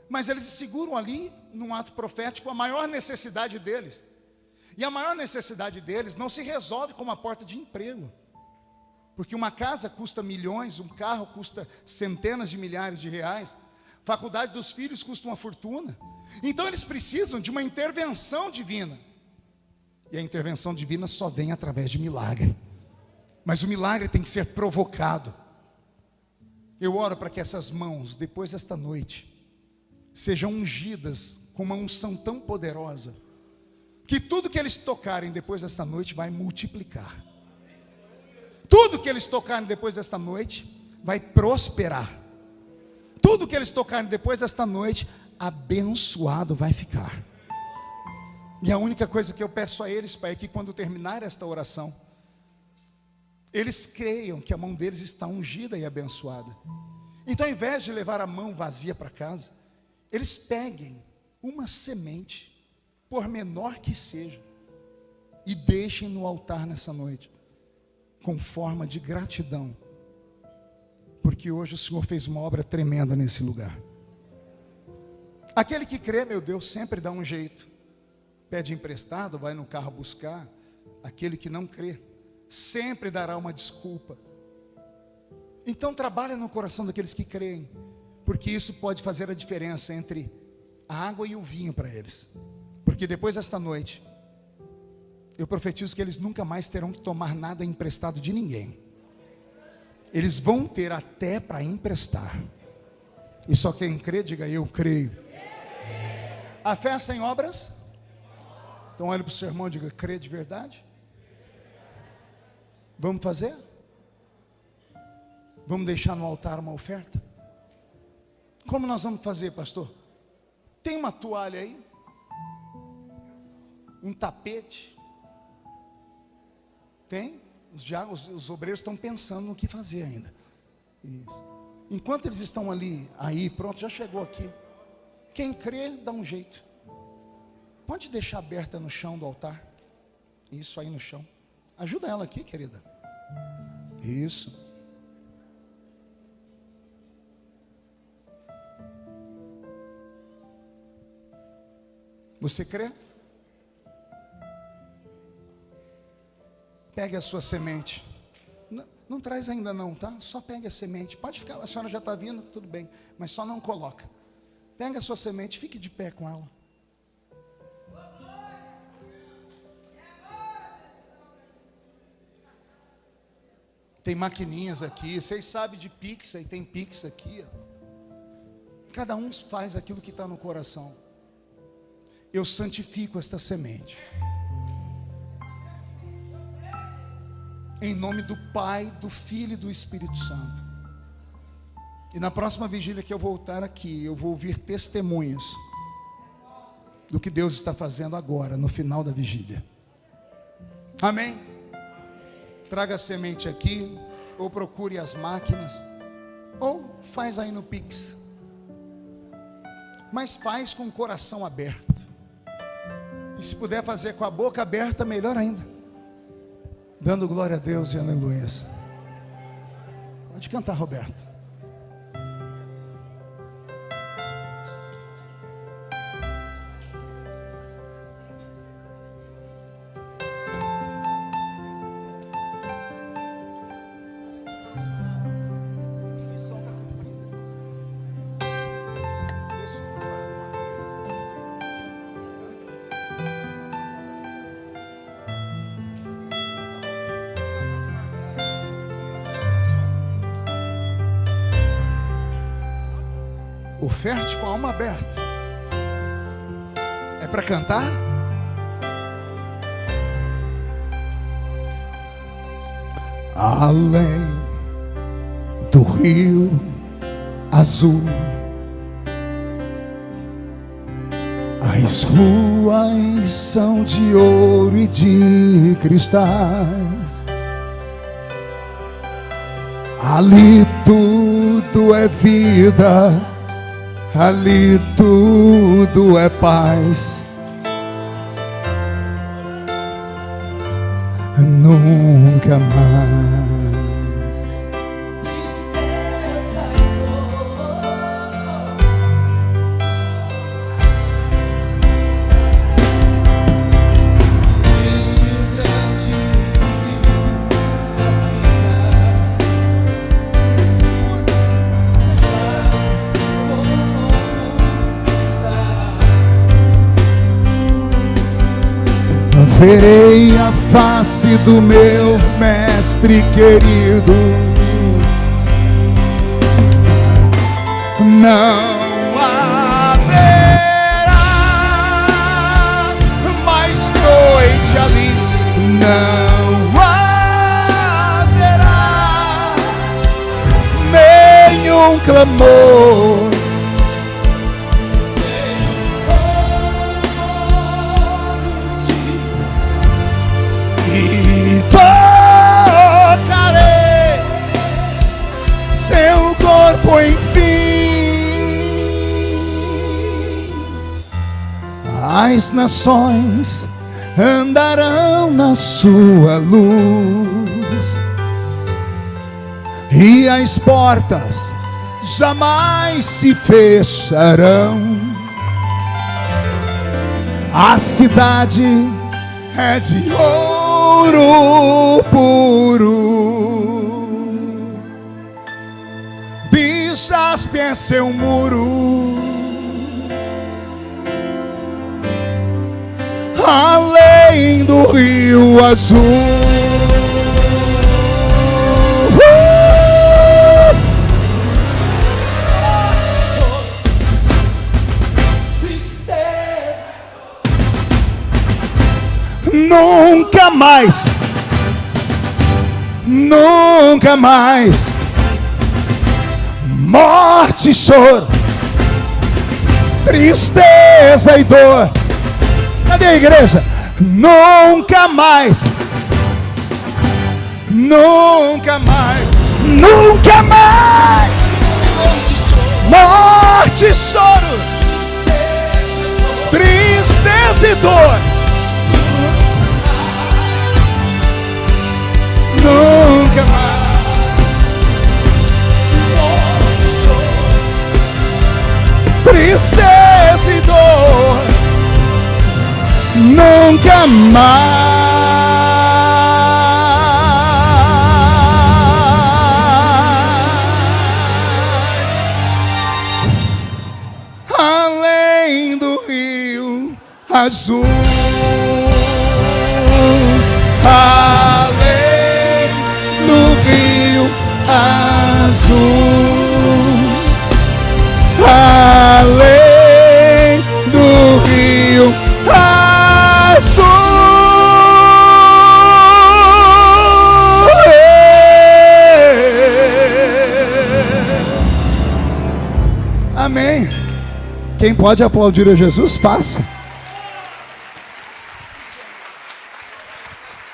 [SPEAKER 1] mas eles seguram ali, num ato profético, a maior necessidade deles. E a maior necessidade deles não se resolve com uma porta de emprego. Porque uma casa custa milhões, um carro custa centenas de milhares de reais, faculdade dos filhos custa uma fortuna. Então eles precisam de uma intervenção divina. E a intervenção divina só vem através de milagre. Mas o milagre tem que ser provocado. Eu oro para que essas mãos, depois desta noite, sejam ungidas com uma unção tão poderosa, que tudo que eles tocarem depois desta noite vai multiplicar. Tudo que eles tocarem depois desta noite vai prosperar. Tudo que eles tocarem depois desta noite, abençoado vai ficar. E a única coisa que eu peço a eles, Pai, é que quando terminar esta oração, eles creiam que a mão deles está ungida e abençoada. Então, ao invés de levar a mão vazia para casa, eles peguem uma semente, por menor que seja, e deixem no altar nessa noite, com forma de gratidão, porque hoje o Senhor fez uma obra tremenda nesse lugar. Aquele que crê, meu Deus, sempre dá um jeito, pede emprestado, vai no carro buscar. Aquele que não crê, sempre dará uma desculpa. Então trabalha no coração daqueles que creem, porque isso pode fazer a diferença entre a água e o vinho para eles. Porque depois desta noite, eu profetizo que eles nunca mais terão que tomar nada emprestado de ninguém. Eles vão ter até para emprestar. E só quem crê, diga eu creio. A fé sem obras? Então olhe para o seu irmão e diga, crê de verdade? Vamos fazer? Vamos deixar no altar uma oferta? Como nós vamos fazer, pastor? Tem uma toalha aí? Um tapete? Tem? Os obreiros estão pensando no que fazer ainda. Isso. Enquanto eles estão ali, aí, pronto, já chegou aqui. Quem crê, dá um jeito. Pode deixar aberta no chão do altar. Isso aí no chão. Ajuda ela aqui, querida. Isso. Você crê? Pegue a sua semente. Não traz ainda não, tá? Só pegue a semente. Pode ficar, a senhora já está vindo, tudo bem. Mas só não coloca. Pega a sua semente, fique de pé com ela. Tem maquininhas aqui, vocês sabem de Pix, aí tem Pix aqui. Cada um faz aquilo que está no coração. Eu santifico esta semente. Em nome do Pai, do Filho e do Espírito Santo. E na próxima vigília que eu voltar aqui, eu vou ouvir testemunhos do que Deus está fazendo agora, no final da vigília. Amém? Traga a semente aqui, ou procure as máquinas, ou faz aí no Pix. Mas faz com o coração aberto. E se puder fazer com a boca aberta, melhor ainda. Dando glória a Deus e aleluia. Pode cantar, Roberto. Oferte com a alma aberta. É para cantar? Além do rio azul, as ruas são de ouro e de cristais. Ali tudo é vida, ali tudo é paz. Nunca mais tristeza e dor. Rio grande verei a face do meu mestre querido. Não haverá mais noite ali. Não haverá nenhum clamor. As nações andarão na sua luz, e as portas jamais se fecharão. A cidade é de ouro puro, de jaspe é seu muro. Além do rio azul, tristeza. Nunca mais, nunca mais, morte, choro, tristeza e dor. Cadê a igreja? Nunca mais, nunca mais, nunca mais. Morte, choro, tristeza e dor nunca mais. Tristeza e dor nunca mais. Além do rio azul, além do rio azul, além do rio azul. Amém. Quem pode aplaudir a Jesus, faça.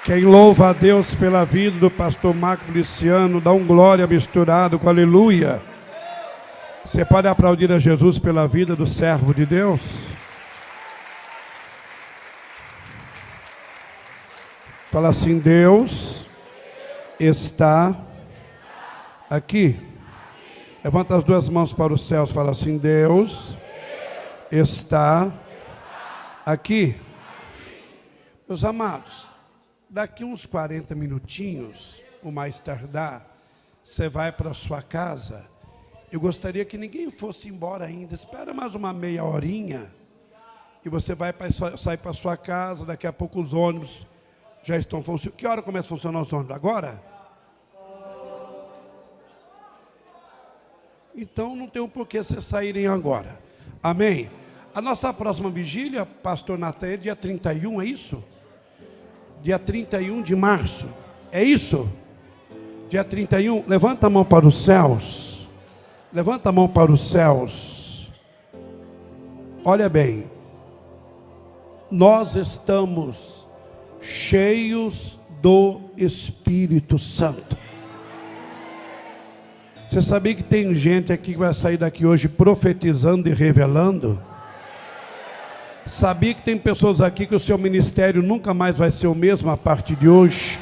[SPEAKER 2] Quem louva a Deus pela vida do pastor Marco Feliciano, dá um glória misturado com aleluia. Você pode aplaudir a Jesus pela vida do servo de Deus? Fala assim: Deus está aqui. Levanta as duas mãos para os céus. Fala assim: Deus está aqui. Meus amados, daqui uns 40 minutinhos, o mais tardar, você vai para a sua casa. Eu gostaria que ninguém fosse embora ainda. Espera mais uma meia horinha e você vai sair para a sua casa. Daqui a pouco os ônibus já estão funcionando. Que hora começa a funcionar os ônibus? Agora? Então não tem um porquê vocês saírem agora. Amém? A nossa próxima vigília, pastor Natan, é dia 31, é isso? Dia 31 de março. É isso? Dia 31, levanta a mão para os céus. Levanta a mão para os céus. Olha bem. Nós estamos cheios do Espírito Santo. Você sabia que tem gente aqui que vai sair daqui hoje profetizando e revelando? Sabia que tem pessoas aqui que o seu ministério nunca mais vai ser o mesmo a partir de hoje?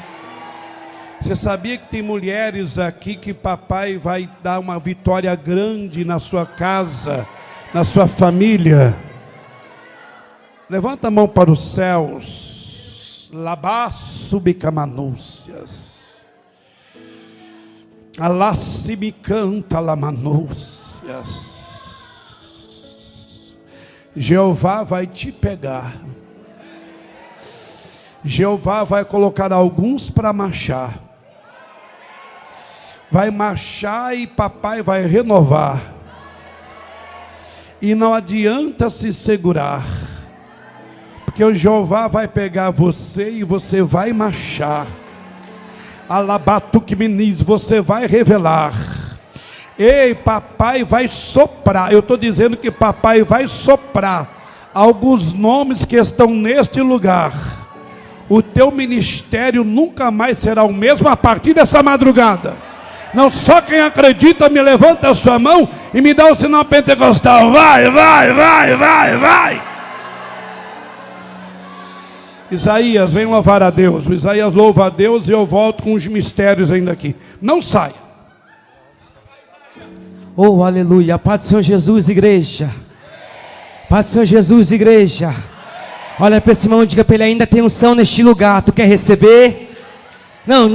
[SPEAKER 2] Você sabia que tem mulheres aqui que papai vai dar uma vitória grande na sua casa, na sua família? Levanta a mão para os céus. Labaço bicamanúcias. Alá-se me canta lamanúcias. Jeová vai te pegar. Jeová vai colocar alguns para marchar. Vai marchar e papai vai renovar. E não adianta se segurar, porque o Jeová vai pegar você e você vai marchar. Alabatuque meniz, você vai revelar. Ei, papai vai soprar. Eu estou dizendo que papai vai soprar alguns nomes que estão neste lugar. O teu ministério nunca mais será o mesmo a partir dessa madrugada. Não, só quem acredita me levanta a sua mão e me dá o sinal pentecostal. Vai, vai, vai, vai, vai. Isaías, vem louvar a Deus. O Isaías louva a Deus e eu volto com os mistérios ainda aqui. Não sai.
[SPEAKER 3] Oh, aleluia. Paz do Senhor Jesus, igreja. Paz do Senhor Jesus, igreja. Olha para esse irmão e diga para ele: ainda tem unção neste lugar. Tu quer receber? Não.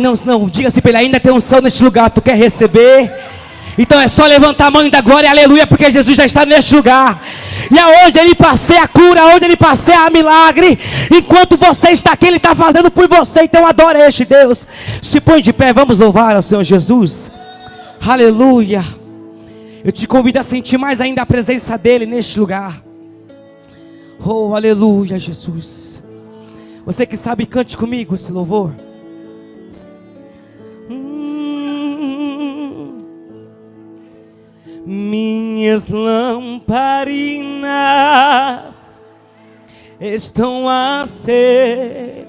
[SPEAKER 3] Diga assim para ele: ainda tem unção neste lugar. Tu quer receber? Então é só levantar a mão e dar glória, aleluia, porque Jesus já está neste lugar. E aonde ele passeia a cura, aonde ele passeia a milagre, enquanto você está aqui, ele está fazendo por você. Então adora este Deus. Se põe de pé, vamos louvar ao Senhor Jesus. Aleluia. Eu te convido a sentir mais ainda a presença dele neste lugar. Oh, aleluia, Jesus. Você que sabe, cante comigo esse louvor. Minhas lamparinas estão acesas.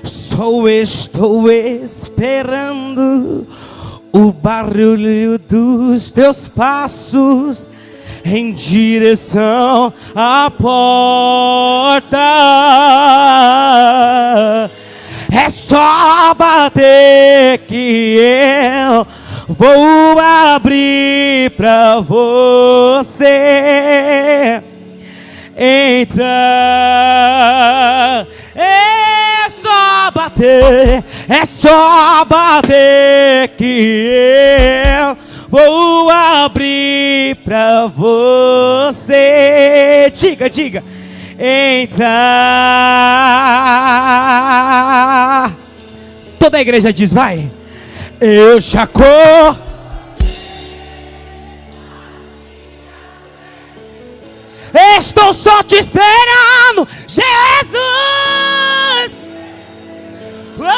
[SPEAKER 3] Só estou esperando o barulho dos teus passos em direção à porta. É só bater que eu vou abrir pra você entrar. É só bater que eu vou abrir pra você. Diga. Entrar. Toda a igreja diz, vai. Eu já estou só te esperando, Jesus. Oh,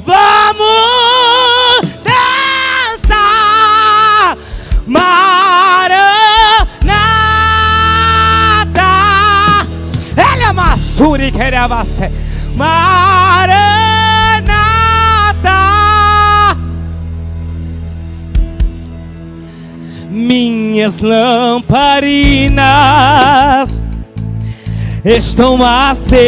[SPEAKER 3] vamos dançar, Maranata. Ele é Massuri, queremos Maranata. Minhas lamparinas estão acesas.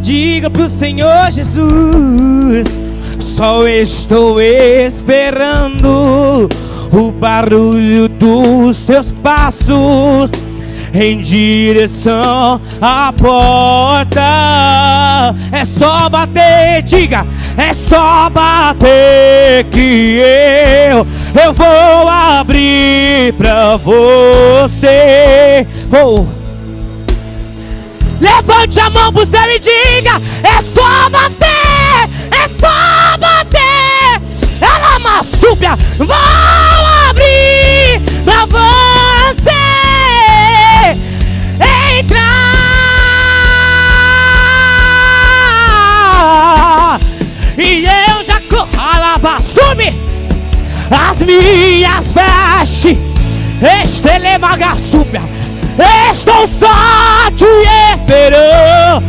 [SPEAKER 3] Diga pro Senhor Jesus, só estou esperando o barulho dos seus passos em direção à porta. É só bater, diga, é só bater que eu vou abrir pra você. Levante a mão pro céu e diga, é só bater, é só bater. Ela massúbia, vou abrir pra você entrar. E eu já alavaçume as minhas vestes, estelemagasúbia. Estou só te esperando,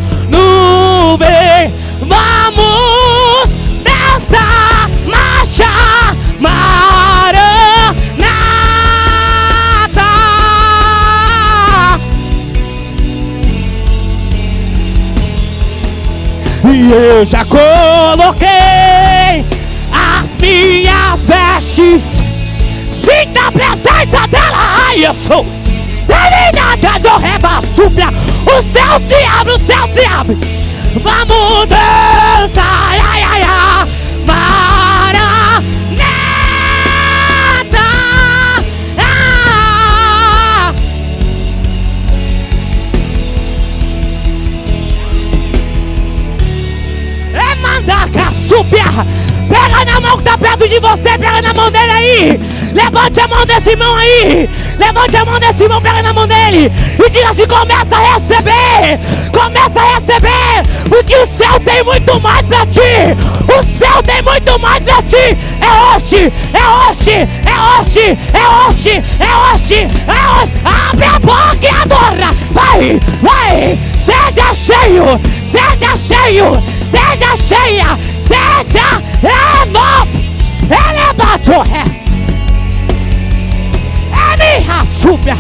[SPEAKER 3] bem. Vamos dançar, marcha, Maranata. E eu já coloquei as minhas vestes, sinta a presença dela. Ai, eu sou terminada do rebaçúbia. O céu se abre, o céu se abre. Vamos dançar, ai, ai, ai, Maranata. É mandaca, súbia. Pega na mão que tá perto de você, pega na mão dele aí. Levante a mão desse irmão aí. Levante a mão desse irmão, pega na mão dele e diga assim, começa a receber. Começa a receber, porque o céu tem muito mais pra ti. O céu tem muito mais pra ti. É hoje, é hoje, é hoje, é hoje, é hoje, é hoje. Abre a boca e adora. Vai, vai, seja cheio, seja cheio, seja cheia, seja renovo. Ele bateu ré. Minha súbia,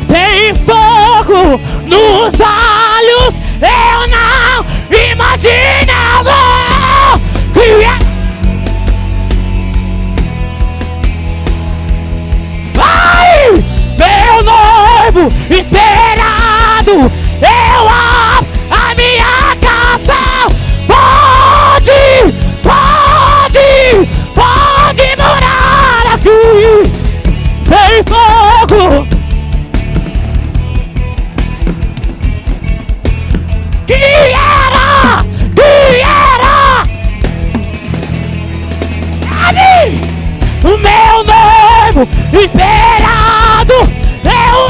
[SPEAKER 3] tem fogo nos olhos. Eu não imaginava que ai, meu noivo esperado. Eu abro a minha casa. Pode morar aqui. Tem fogo que era o meu noivo esperado. Eu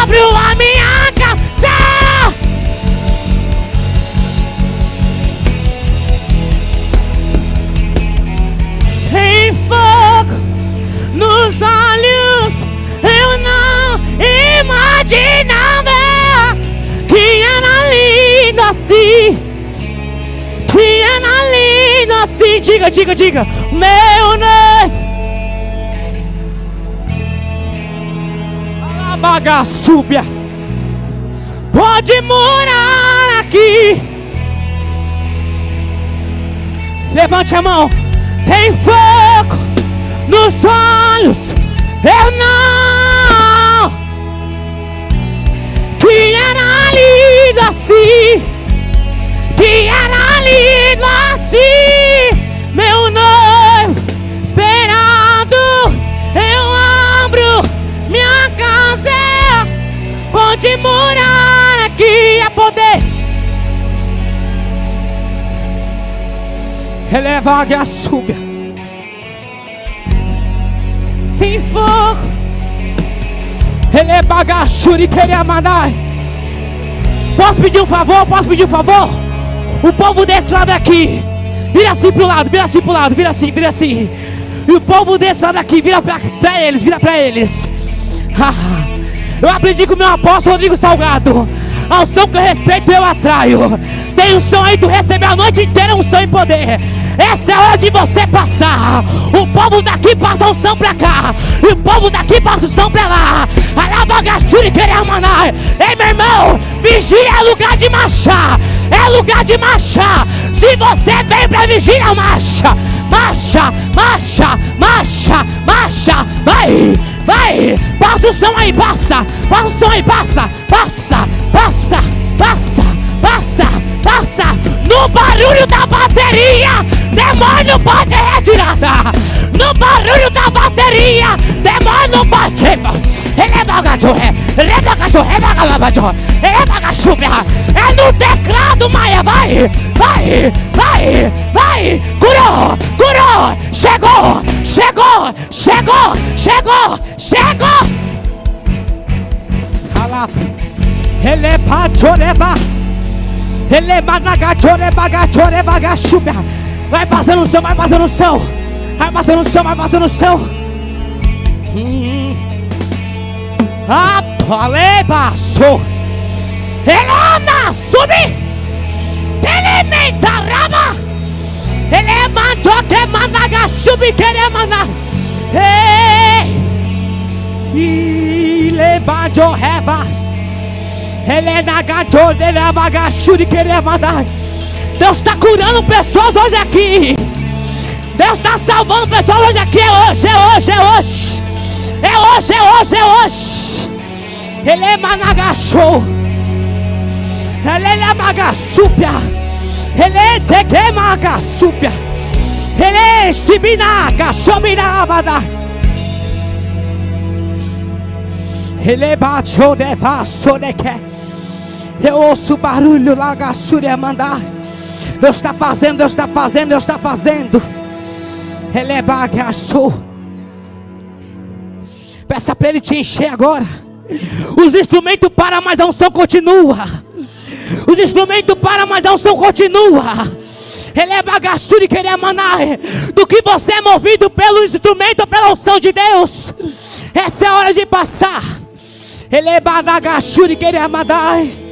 [SPEAKER 3] abro a minha casa. Tem fogo nos olhos. Eu não imaginava que assim, diga, meu noivo. Bagaçúbia, pode morar aqui. Levante a mão. Tem fogo nos olhos, eu não. Que era lindo assim, que era lindo assim. Meu noivo esperado, eu abro minha casa, pode morar aqui a poder. Eleva a águia, súbia. Tem fogo. Eleva a gachuri, queria mandar. Posso pedir um favor? O povo desse lado aqui, vira assim pro lado, vira assim. E o povo desse lado aqui, vira pra eles. Eu aprendi com o meu apóstolo Rodrigo Salgado: a unção que eu respeito eu atraio. Tem unção aí, tu recebeu a noite inteira unção e poder. Essa é a hora de você passar. O povo daqui passa unção pra cá, e o povo daqui passa unção pra lá. Alabagasturi querer manar. Ei, meu irmão, vigília é lugar de marchar. É lugar de marchar. Se você vem pra vigília, marcha. Vai, passa o som aí, passa. No barulho da bateria, demônio pode retirada. No barulho da bateria, demônio pode. É no teclado, Maia, vai. Curou. Chegou. Vai passando o som. Apalebaço. Elena, subi. Telementa rama. Elemento que managa subi queremana. Ei. Lebajo reba. Helena gato de la bagachuri queremana. Deus está curando pessoas hoje aqui. Deus está salvando pessoas hoje aqui. É hoje. Ele é managachou. Ele é magaçúpia. Ele é tequemagaçúpia. Ele é chibinaga, chobinabada. Ele é baixo de vaso de que. Eu ouço o barulho lá, gaçúria mandar. Deus está fazendo. Ele é bagaçou. Peça para ele te encher agora. Os instrumentos param, mas a unção continua. Ele é bagaço de querer manar. Do que você é movido pelo instrumento, pela unção de Deus. Essa é a hora de passar. Ele é bagaço de querer manar.